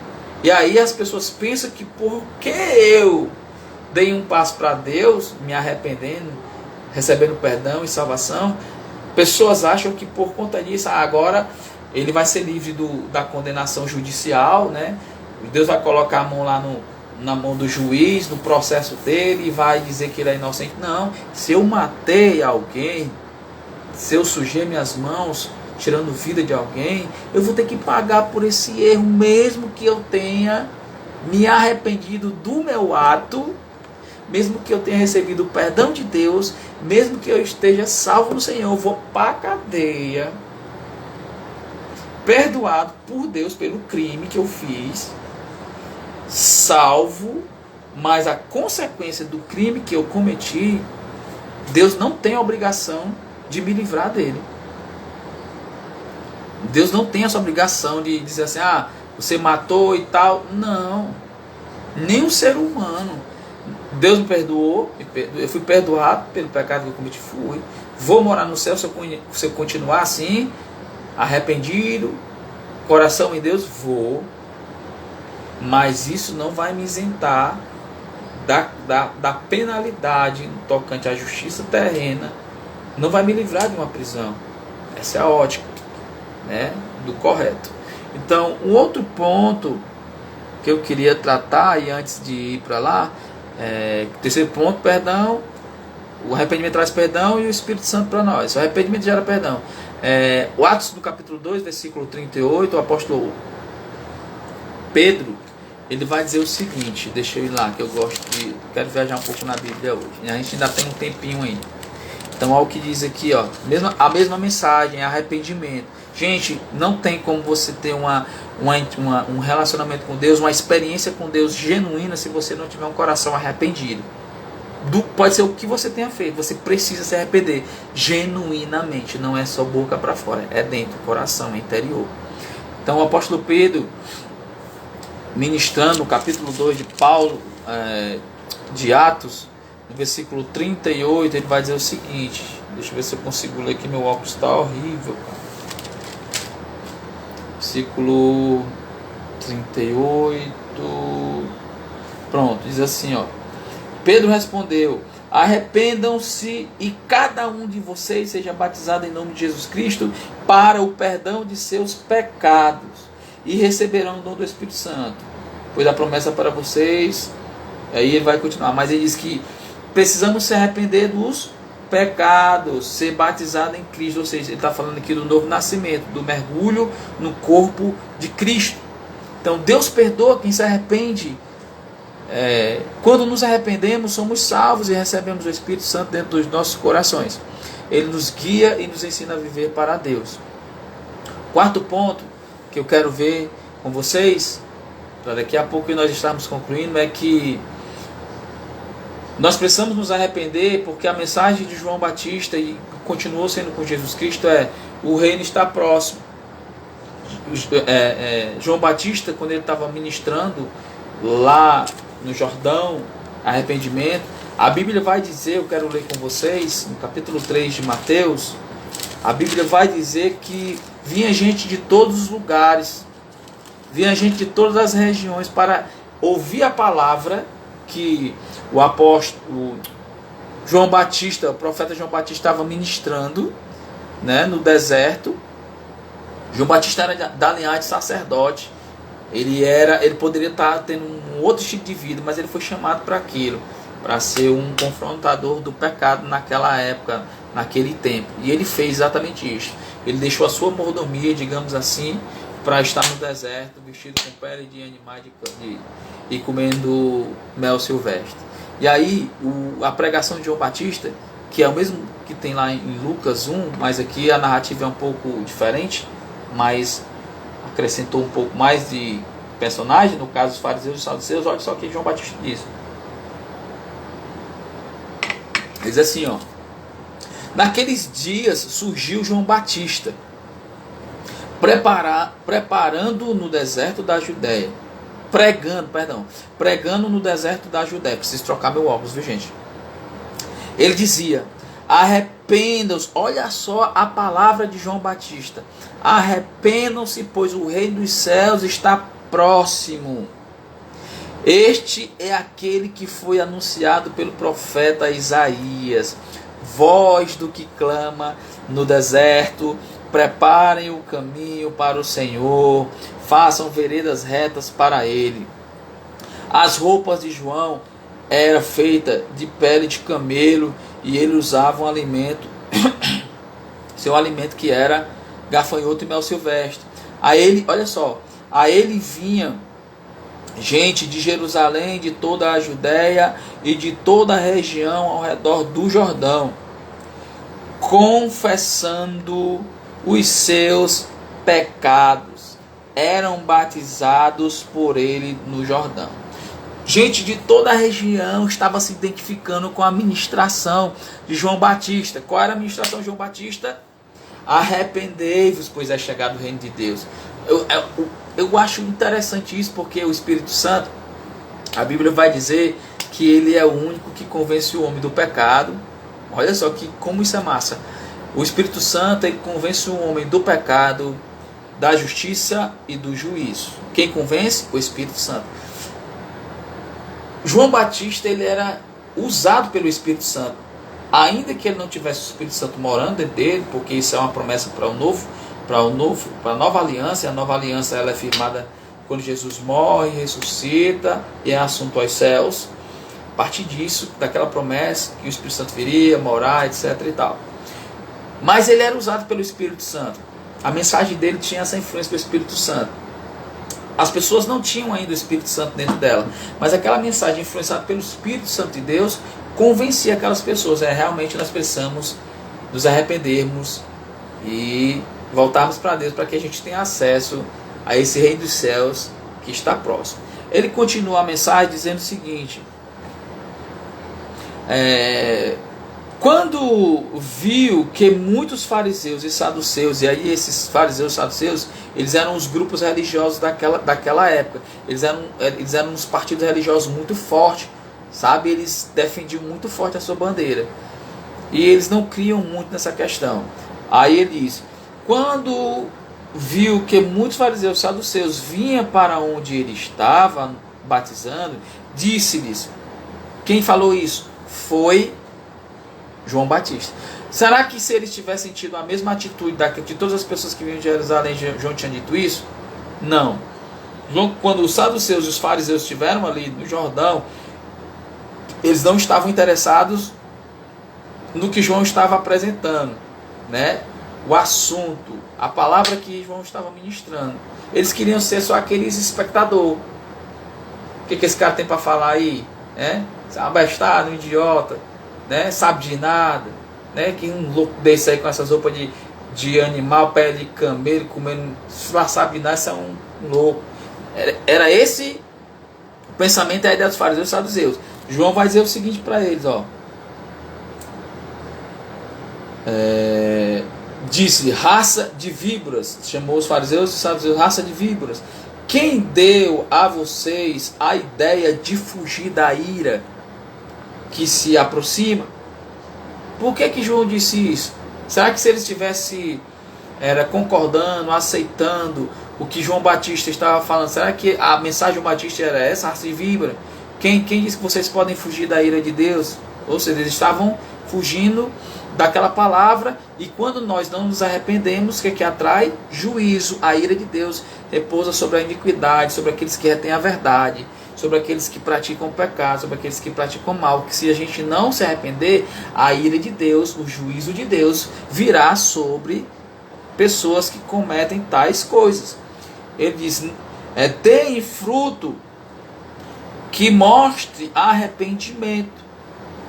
E aí as pessoas pensam que porque eu dei um passo para Deus, me arrependendo, recebendo perdão e salvação, pessoas acham que por conta disso, agora ele vai ser livre da condenação judicial, né? Deus vai colocar a mão lá na mão do juiz, no processo dele, e vai dizer que ele é inocente. Não, se eu matei alguém, se eu sujei minhas mãos tirando vida de alguém, eu vou ter que pagar por esse erro, mesmo que eu tenha me arrependido do meu ato, mesmo que eu tenha recebido o perdão de Deus, mesmo que eu esteja salvo no Senhor, eu vou para a cadeia, perdoado por Deus pelo crime que eu fiz, salvo, mas a consequência do crime que eu cometi, Deus não tem a obrigação de me livrar dele. Deus não tem essa obrigação de dizer assim, você matou e tal. Não, nem um ser humano. Deus me perdoou, eu fui perdoado pelo pecado que eu cometi, vou morar no céu se eu continuar assim, arrependido, coração em Deus, vou. Mas isso não vai me isentar da penalidade tocante à justiça terrena, não vai me livrar de uma prisão. Essa é a ótica, né, do correto. Então, um outro ponto que eu queria tratar, e antes de ir para lá, terceiro ponto, perdão. O arrependimento traz perdão e o Espírito Santo para nós. O arrependimento gera perdão. O Atos do capítulo 2, versículo 38, o apóstolo Pedro, ele vai dizer o seguinte, deixa eu ir lá, que eu quero viajar um pouco na Bíblia hoje. A gente ainda tem um tempinho ainda. Então, olha o que diz aqui, ó, a mesma mensagem, arrependimento. Gente, não tem como você ter um relacionamento com Deus, uma experiência com Deus genuína, se você não tiver um coração arrependido. Pode ser o que você tenha feito, você precisa se arrepender genuinamente, não é só boca para fora, é dentro, coração, é interior. Então o apóstolo Pedro, ministrando o capítulo 2 de Paulo, de Atos, no versículo 38, ele vai dizer o seguinte. Deixa eu ver se eu consigo ler aqui, meu óculos está horrível, cara. Versículo 38. Pronto, diz assim, ó. Pedro respondeu: arrependam-se e cada um de vocês seja batizado em nome de Jesus Cristo para o perdão de seus pecados e receberão o dom do Espírito Santo, pois a promessa para vocês. Aí ele vai continuar, mas ele diz que precisamos se arrepender dos pecados, ser batizado em Cristo, ou seja, ele está falando aqui do novo nascimento, do mergulho no corpo de Cristo. Então Deus perdoa quem se arrepende. Quando nos arrependemos, somos salvos e recebemos o Espírito Santo dentro dos nossos corações. Ele nos guia e nos ensina a viver para Deus. Quarto ponto que eu quero ver com vocês, para daqui a pouco nós estarmos concluindo, é que nós precisamos nos arrepender, porque a mensagem de João Batista, e continuou sendo com Jesus Cristo, o reino está próximo. João Batista, quando ele estava ministrando lá no Jordão, arrependimento, a Bíblia vai dizer, eu quero ler com vocês, no capítulo 3 de Mateus, a Bíblia vai dizer que vinha gente de todos os lugares, vinha gente de todas as regiões para ouvir a palavra que o apóstolo João Batista, o profeta João Batista estava ministrando, né, no deserto. João Batista era da linhagem de sacerdote. Ele poderia estar tendo um outro estilo de vida, mas ele foi chamado para aquilo, para ser um confrontador do pecado naquela época, naquele tempo. E ele fez exatamente isso. Ele deixou a sua mordomia, digamos assim, para estar no deserto, vestido com pele de animais e comendo mel silvestre. E aí, a pregação de João Batista, que é o mesmo que tem lá em Lucas 1, mas aqui a narrativa é um pouco diferente, mas acrescentou um pouco mais de personagem, no caso os fariseus e os saduceus. Olha só o que João Batista diz. Diz assim, ó: naqueles dias surgiu João Batista, preparando no deserto da Judéia, pregando no deserto da Judéia. Preciso trocar meu óculos, viu, gente? Ele dizia: arrependam-se. Olha só a palavra de João Batista: arrependam-se, pois o reino dos céus está próximo. Este é aquele que foi anunciado pelo profeta Isaías. Voz do que clama no deserto: preparem o caminho para o Senhor, façam veredas retas para ele. As roupas de João eram feitas de pele de camelo, e ele usava um alimento, seu alimento, que era gafanhoto e mel silvestre. A ele, olha só, a ele vinha gente de Jerusalém, de toda a Judéia e de toda a região ao redor do Jordão, confessando os seus pecados, eram batizados por ele no Jordão. Gente de toda a região estava se identificando com a ministração de João Batista. Qual era a ministração de João Batista? Arrependei-vos, pois é chegado o reino de Deus. Eu acho interessante isso, porque o Espírito Santo, a Bíblia vai dizer que ele é o único que convence o homem do pecado. Olha só como isso é massa. O Espírito Santo, ele convence o homem do pecado, da justiça e do juízo. Quem convence? O Espírito Santo. João Batista, ele era usado pelo Espírito Santo, ainda que ele não tivesse o Espírito Santo morando dentro dele, porque isso é uma promessa para a nova aliança. E a nova aliança, ela é firmada quando Jesus morre, ressuscita e é assunto aos céus. A partir disso, daquela promessa que o Espírito Santo viria, morar, etc. e tal. Mas ele era usado pelo Espírito Santo. A mensagem dele tinha essa influência do Espírito Santo. As pessoas não tinham ainda o Espírito Santo dentro dela, mas aquela mensagem influenciada pelo Espírito Santo de Deus convencia aquelas pessoas. Realmente nós precisamos nos arrependermos e voltarmos para Deus, para que a gente tenha acesso a esse reino dos céus que está próximo. Ele continua a mensagem dizendo o seguinte: quando viu que muitos fariseus e saduceus, e aí esses fariseus e saduceus, eles eram os grupos religiosos daquela época, eles eram uns partidos religiosos muito fortes sabe? Eles defendiam muito forte a sua bandeira. E eles não criam muito nessa questão. Aí ele diz: quando viu que muitos fariseus e saduceus vinham para onde ele estava batizando, disse-lhes. Quem falou isso? Foi João Batista. Será que se eles tivessem tido a mesma atitude de todas as pessoas que vinham de Jerusalém, João tinha dito isso? Não. Quando os saduceus e os fariseus estiveram ali no Jordão, eles não estavam interessados no que João estava apresentando, né? O assunto, a palavra que João estava ministrando. Eles queriam ser só aqueles espectadores. O que esse cara tem para falar aí? Né? Abestado, um idiota, né? Sabe de nada, né? Que um louco desse aí com essas roupas de animal, pele de camelo, comendo, lá sabe de nada, isso é um louco. Era esse o pensamento e a ideia dos fariseus e saduceus. João vai dizer o seguinte para eles, ó. Disse, raça de víboras, chamou os fariseus e saduceus, raça de víboras. Quem deu a vocês a ideia de fugir da ira que se aproxima? Por que João disse isso? Será que se ele estivesse concordando, aceitando o que João Batista estava falando, será que a mensagem de João Batista era essa, raça de víbora? Quem disse que vocês podem fugir da ira de Deus? Ou seja, eles estavam fugindo daquela palavra, e quando nós não nos arrependemos, o que atrai? Juízo. A ira de Deus repousa sobre a iniquidade, sobre aqueles que retêm a verdade, sobre aqueles que praticam o pecado, sobre aqueles que praticam o mal. Que se a gente não se arrepender, a ira de Deus, o juízo de Deus virá sobre pessoas que cometem tais coisas. Ele diz, deem fruto que mostre arrependimento.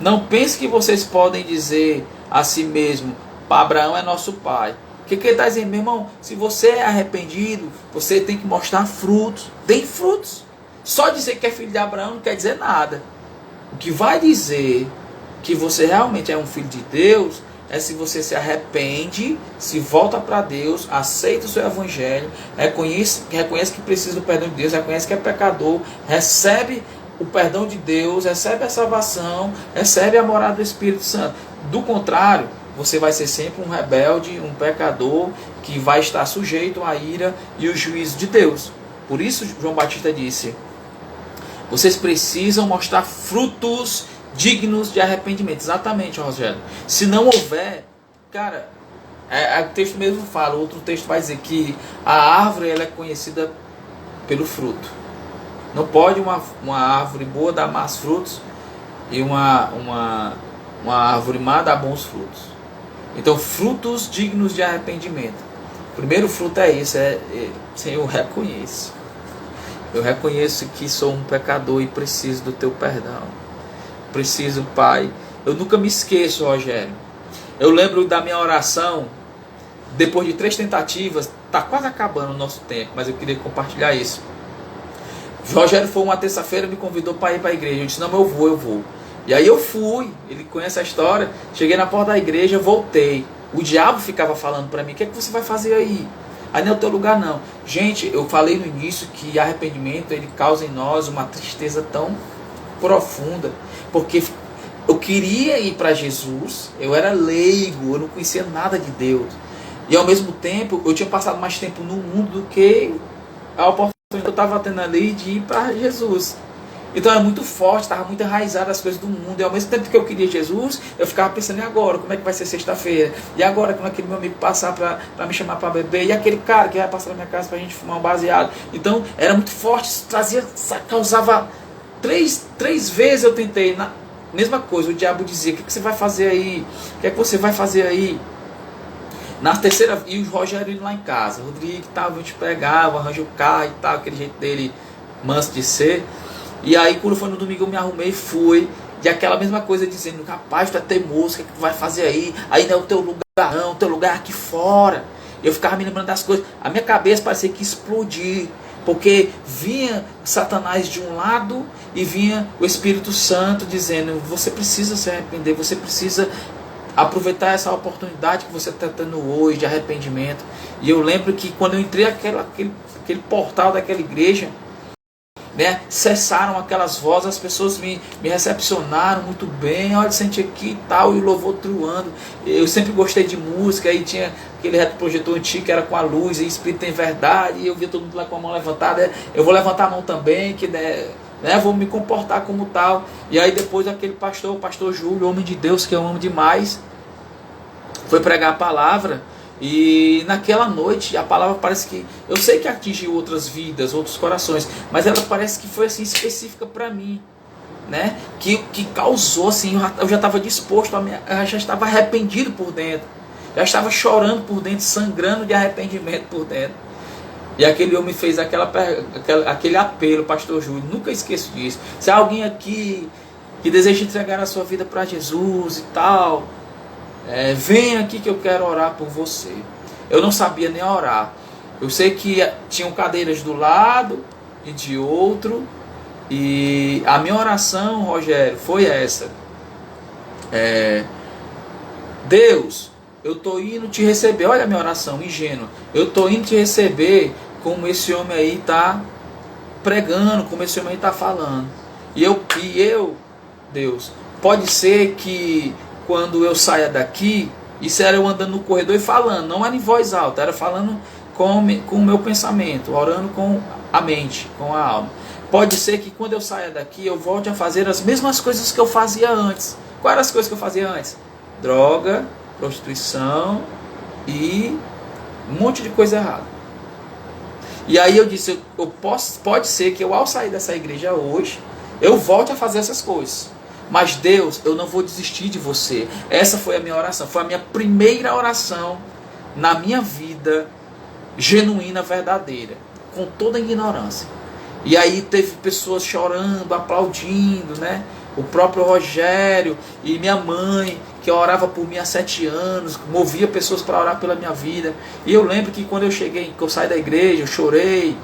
Não pense que vocês podem dizer a si mesmo, Abraão é nosso pai. O que ele está dizendo, meu irmão? Se você é arrependido, você tem que mostrar frutos. Tem frutos. Só dizer que é filho de Abraão não quer dizer nada. O que vai dizer que você realmente é um filho de Deus é se você se arrepende, se volta para Deus, aceita o seu evangelho, reconhece que precisa do perdão de Deus, reconhece que é pecador, recebe o perdão de Deus, recebe a salvação, recebe a morada do Espírito Santo. Do contrário, você vai ser sempre um rebelde, um pecador, que vai estar sujeito à ira e o juízo de Deus. Por isso João Batista disse, vocês precisam mostrar frutos dignos de arrependimento. Exatamente, Rogério. Se não houver, cara, o texto mesmo fala, outro texto vai dizer que a árvore ela é conhecida pelo fruto. Não pode uma árvore boa dar más frutos e uma árvore má dar bons frutos. Então, frutos dignos de arrependimento. O primeiro fruto é esse, Senhor, eu reconheço. Eu reconheço que sou um pecador e preciso do teu perdão. Preciso, Pai. Eu nunca me esqueço, Rogério. Eu lembro da minha oração, depois de 3 tentativas, está quase acabando o nosso tempo, mas eu queria compartilhar isso. Rogério foi uma terça-feira, me convidou para ir para a igreja. Eu disse, não, eu vou. E aí eu fui, ele conhece a história, cheguei na porta da igreja, voltei. O diabo ficava falando para mim, o que é que você vai fazer aí? Aí não é o teu lugar não. Gente, eu falei no início que arrependimento, ele causa em nós uma tristeza tão profunda. Porque eu queria ir para Jesus, eu era leigo, eu não conhecia nada de Deus. E ao mesmo tempo, eu tinha passado mais tempo no mundo do que a oportunidade que eu estava tendo ali de ir para Jesus. Então era muito forte, estava muito enraizado as coisas do mundo. E ao mesmo tempo que eu queria Jesus, eu ficava pensando, e agora? Como é que vai ser sexta-feira? E agora, quando aquele meu amigo passar para me chamar para beber? E aquele cara que vai passar na minha casa para a gente fumar um baseado? Então era muito forte, causava... Três vezes eu tentei, mesma coisa, o diabo dizia, o que você vai fazer aí? O que é que você vai fazer aí? Na terceira, e o Rogério indo lá em casa, o Rodrigo tal, eu te pegava, arranjou o carro e tal, aquele jeito dele manso de ser. E aí quando foi no domingo eu me arrumei e fui, e aquela mesma coisa dizendo, rapaz, tu é teimoso, o que é que tu vai fazer aí? Aí não é o teu lugar não, o teu lugar é aqui fora. Eu ficava me lembrando das coisas, a minha cabeça parecia que explodir, porque vinha Satanás de um lado e vinha o Espírito Santo dizendo, você precisa se arrepender, você precisa aproveitar essa oportunidade que você está tendo hoje de arrependimento. E eu lembro que quando eu entrei aquele portal daquela igreja, né? Cessaram aquelas vozes, as pessoas me recepcionaram muito bem, olha, sente aqui e tal, e o louvor truando. Eu sempre gostei de música, aí tinha aquele retroprojetor antigo que era com a luz, e Espírito em Verdade, e eu via todo mundo lá com a mão levantada, eu vou levantar a mão também, que né, vou me comportar como tal. E aí depois aquele pastor, o pastor Júlio, homem de Deus, que eu amo demais, foi pregar a palavra. E naquela noite a palavra parece que, eu sei que atingiu outras vidas, outros corações, mas ela parece que foi assim específica para mim, né? Que causou assim, eu já estava disposto, eu já estava arrependido por dentro, já estava chorando por dentro, sangrando de arrependimento por dentro. E aquele homem fez aquele apelo, pastor Júlio, nunca esqueço disso. Se há alguém aqui que deseja entregar a sua vida para Jesus e tal, vem aqui que eu quero orar por você. Eu não sabia nem orar. Eu sei que tinham cadeiras do lado e de outro. E a minha oração, Rogério, foi essa. Deus, eu estou indo te receber. Olha a minha oração ingênua. Eu estou indo te receber como esse homem aí está pregando, como esse homem aí está falando. E eu, Deus, pode ser que quando eu saia daqui, isso era eu andando no corredor e falando, não era em voz alta, era falando com o meu pensamento, orando com a mente, com a alma. Pode ser que quando eu saia daqui, eu volte a fazer as mesmas coisas que eu fazia antes. Quais eram as coisas que eu fazia antes? Droga, prostituição e um monte de coisa errada. E aí eu disse, pode ser que eu, ao sair dessa igreja hoje, eu volte a fazer essas coisas. Mas Deus, eu não vou desistir de você. Essa foi a minha oração. Foi a minha primeira oração na minha vida, genuína, verdadeira, com toda a ignorância. E aí teve pessoas chorando, aplaudindo, né? O próprio Rogério e minha mãe, que orava por mim há 7 anos, movia pessoas para orar pela minha vida. E eu lembro que quando eu cheguei, que eu saí da igreja, eu chorei.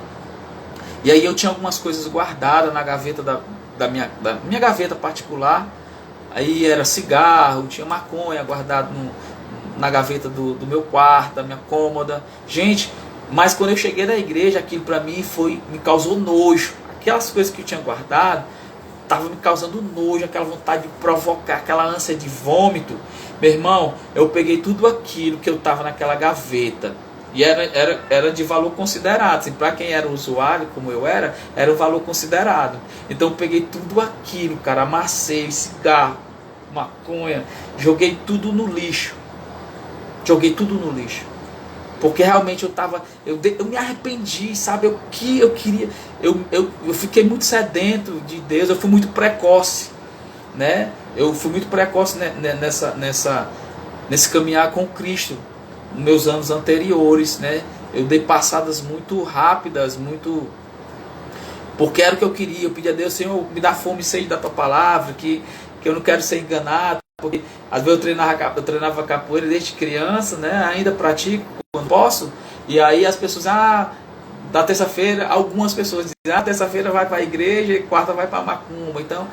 E aí eu tinha algumas coisas guardadas na gaveta da minha gaveta particular. Aí era cigarro, tinha maconha guardado na gaveta do meu quarto, da minha cômoda. Gente, mas quando eu cheguei na igreja, aquilo para mim me causou nojo. Aquelas coisas que eu tinha guardado estavam me causando nojo, aquela vontade de provocar, aquela ânsia de vômito. Meu irmão, eu peguei tudo aquilo que eu estava naquela gaveta. E era de valor considerado. Assim, para quem era usuário, como eu era um valor considerado. Então eu peguei tudo aquilo, cara, amassei cigarro, maconha, joguei tudo no lixo. Porque realmente eu me arrependi, sabe? Eu queria, eu fiquei muito sedento de Deus, eu fui muito precoce, né? Eu fui muito precoce nesse caminhar com Cristo, nos meus anos anteriores, né? Eu dei passadas muito rápidas, porque era o que eu queria. Eu pedi a Deus, Senhor, me dá fome e sede da tua palavra, que eu não quero ser enganado, porque às vezes eu treinava capoeira desde criança, né? Ainda pratico quando posso, e aí as pessoas, da terça-feira, algumas pessoas dizem, terça-feira vai para a igreja e quarta vai para a macumba. Então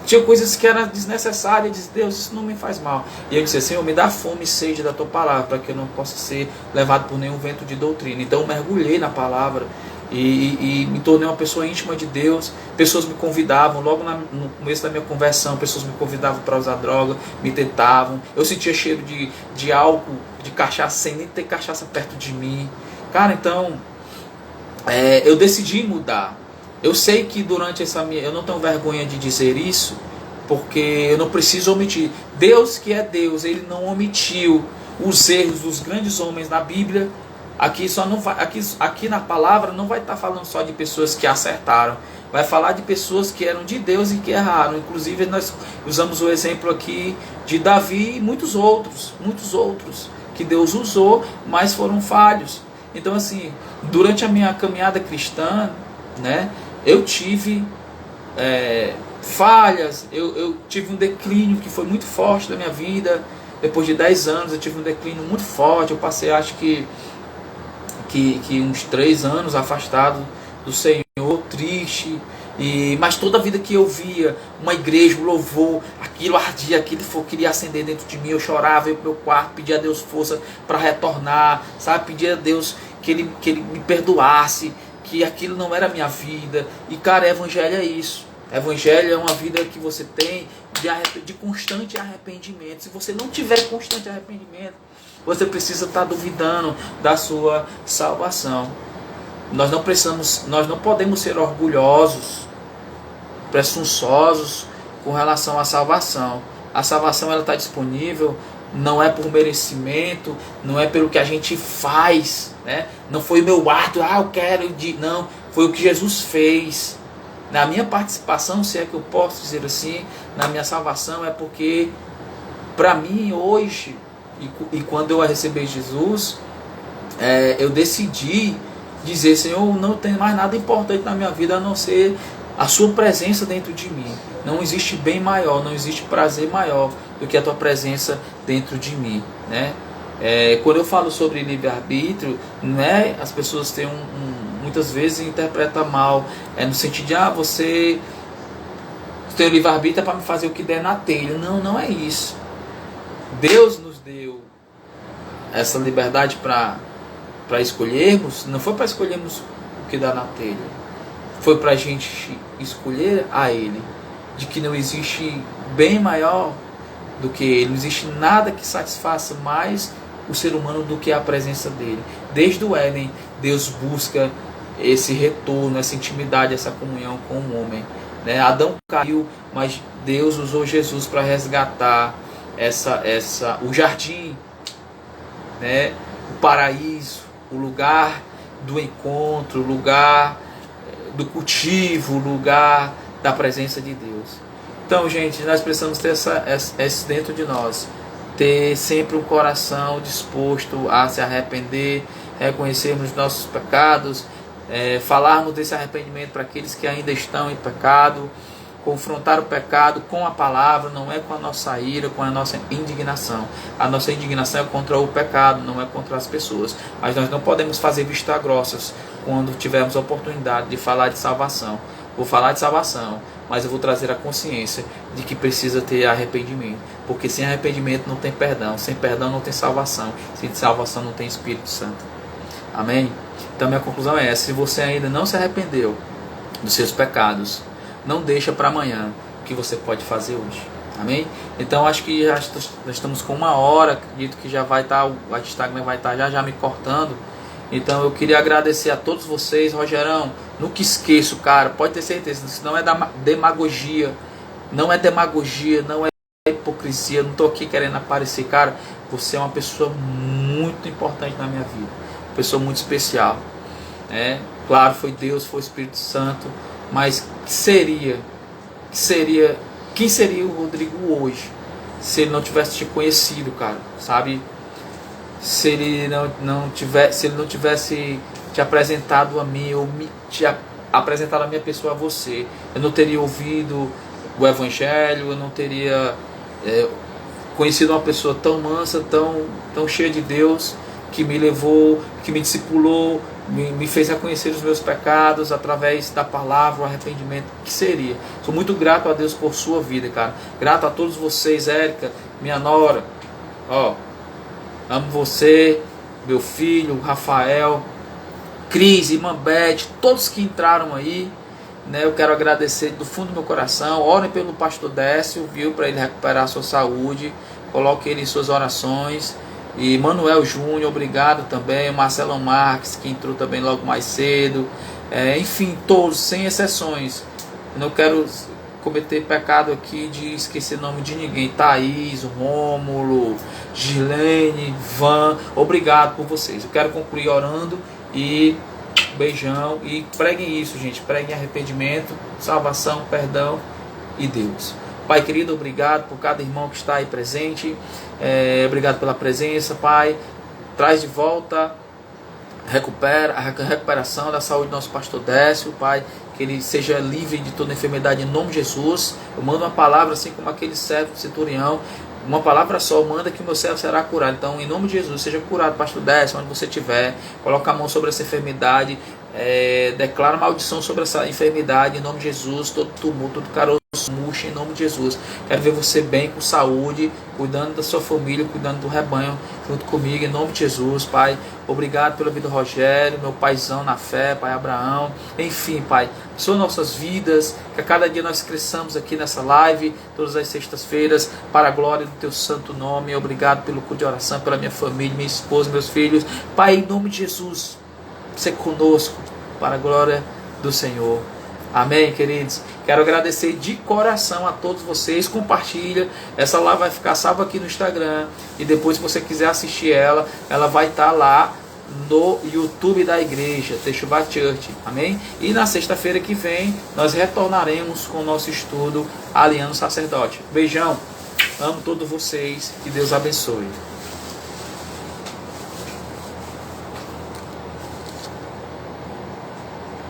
tinha coisas que eram desnecessárias, e disse, Deus, isso não me faz mal. E eu disse, Senhor, me dá fome e sede da tua palavra, para que eu não possa ser levado por nenhum vento de doutrina. Então eu mergulhei na palavra e me tornei uma pessoa íntima de Deus. Pessoas me convidavam, logo no começo da minha conversão, pessoas me convidavam para usar droga, me tentavam. Eu sentia cheiro de álcool, de cachaça, sem nem ter cachaça perto de mim. Cara, então eu decidi mudar. Eu sei que durante eu não tenho vergonha de dizer isso, porque eu não preciso omitir. Deus que é Deus, Ele não omitiu os erros dos grandes homens da Bíblia. Aqui na palavra não vai estar falando só de pessoas que acertaram, vai falar de pessoas que eram de Deus e que erraram. Inclusive nós usamos o exemplo aqui de Davi e muitos outros que Deus usou, mas foram falhos. Então assim, durante a minha caminhada cristã, né, eu tive falhas, eu tive um declínio que foi muito forte na minha vida. Depois de 10 anos eu tive um declínio muito forte. Eu passei, acho que uns 3 anos afastado do Senhor, triste. Mas toda a vida que eu via uma igreja, um louvor, aquilo ardia, aquele fogo queria acender dentro de mim. Eu chorava, ia para o meu quarto, pedia a Deus força para retornar, sabe? Pedia a Deus que ele me perdoasse, que aquilo não era a minha vida. E cara, evangelho é isso. Evangelho é uma vida que você tem de constante arrependimento. Se você não tiver constante arrependimento, você precisa estar duvidando da sua salvação. Nós não podemos ser orgulhosos, presunçosos com relação à salvação. A salvação ela está disponível, não é por merecimento, não é pelo que a gente faz, né? Não foi o meu ato, eu quero, não, foi o que Jesus fez. Na minha participação, se é que eu posso dizer assim, na minha salvação, é porque para mim hoje, e quando eu recebi Jesus, eu decidi dizer, Senhor, não tem mais nada importante na minha vida a não ser a sua presença dentro de mim. Não existe bem maior, não existe prazer maior do que a tua presença dentro de mim, né? Quando eu falo sobre livre-arbítrio, né, as pessoas têm muitas vezes interpretam mal, no sentido de, você tem o livre-arbítrio para me fazer o que der na telha. Não, não é isso. Deus nos deu essa liberdade para escolhermos, não foi para escolhermos o que dá na telha, foi para a gente escolher a Ele, de que não existe bem maior do que Ele, não existe nada que satisfaça mais o ser humano do que a presença dEle. Desde o Éden, Deus busca esse retorno, essa intimidade, essa comunhão com o homem, né? Adão caiu, mas Deus usou Jesus para resgatar o jardim, né? O paraíso, o lugar do encontro, o lugar do cultivo, o lugar da presença de Deus. Então, gente, nós precisamos ter esse dentro de nós, ter sempre um coração disposto a se arrepender, reconhecermos nossos pecados, falarmos desse arrependimento para aqueles que ainda estão em pecado, confrontar o pecado com a palavra, não é com a nossa ira, com a nossa indignação. A nossa indignação é contra o pecado, não é contra as pessoas. Mas nós não podemos fazer vista grossas quando tivermos a oportunidade de falar de salvação. Vou falar de salvação, mas eu vou trazer a consciência de que precisa ter arrependimento. Porque sem arrependimento não tem perdão, sem perdão não tem salvação, sem salvação não tem Espírito Santo. Amém? Então minha conclusão é essa: se você ainda não se arrependeu dos seus pecados, não deixa para amanhã o que você pode fazer hoje. Amém? Então acho que nós estamos com 1 hora, acredito que já vai estar, o Instagram vai estar já me cortando. Então eu queria agradecer a todos vocês. Rogerão, nunca esqueço, cara, pode ter certeza, isso não é demagogia, não é hipocrisia, não estou aqui querendo aparecer, cara, você é uma pessoa muito importante na minha vida, uma pessoa muito especial, né? Claro, foi Deus, foi o Espírito Santo, mas quem seria o Rodrigo hoje se ele não tivesse te conhecido, cara, sabe? Se ele não tivesse te apresentado a mim, ou te apresentado a minha pessoa a você, eu não teria ouvido o Evangelho, eu não teria conhecido uma pessoa tão mansa, tão cheia de Deus, que me levou, que me discipulou, me fez reconhecer os meus pecados através da palavra, o arrependimento. Que seria? Sou muito grato a Deus por sua vida, cara. Grato a todos vocês, Érica, minha nora, amo você, meu filho, Rafael, Cris, irmã Beth, todos que entraram aí, né? Eu quero agradecer do fundo do meu coração. Orem pelo pastor Décio, viu, para ele recuperar a sua saúde. Coloque ele em suas orações. E Manuel Júnior, obrigado também. Marcelo Marques, que entrou também logo mais cedo. Enfim, todos, sem exceções. Eu não quero cometer pecado aqui de esquecer o nome de ninguém. Thaís, Rômulo, Gilene, Van, obrigado por vocês. Eu quero concluir orando e beijão. E preguem isso, gente. Preguem arrependimento, salvação, perdão e Deus. Pai querido, obrigado por cada irmão que está aí presente. Obrigado pela presença, Pai. Traz de volta a recuperação da saúde do nosso pastor Décio, Pai. Que ele seja livre de toda enfermidade em nome de Jesus. Eu mando uma palavra, assim como aquele servo centurião. Uma palavra só, manda que o meu servo será curado. Então, em nome de Jesus, seja curado, pastor Décio, onde você estiver. Coloca a mão sobre essa enfermidade. Declara maldição sobre essa enfermidade, em nome de Jesus. Todo tumulto, todo caroço murcha em nome de Jesus. Quero ver você bem, com saúde, cuidando da sua família, cuidando do rebanho, junto comigo, em nome de Jesus, Pai. Obrigado pela vida do Rogério, meu paizão na fé, Pai Abraão. Enfim, Pai, abençoa nossas vidas, que a cada dia nós cresçamos aqui nessa live, todas as sextas-feiras, para a glória do Teu santo nome. Obrigado pelo culto de oração, pela minha família, minha esposa, meus filhos. Pai, em nome de Jesus, ser conosco, para a glória do Senhor. Amém, queridos? Quero agradecer de coração a todos vocês. Compartilha. Essa live vai ficar salva aqui no Instagram. E depois, se você quiser assistir ela, ela vai estar lá no YouTube da igreja, Techuvá Church. Amém? E na sexta-feira que vem, nós retornaremos com o nosso estudo Alinhando Sacerdote. Beijão. Amo todos vocês. Que Deus abençoe.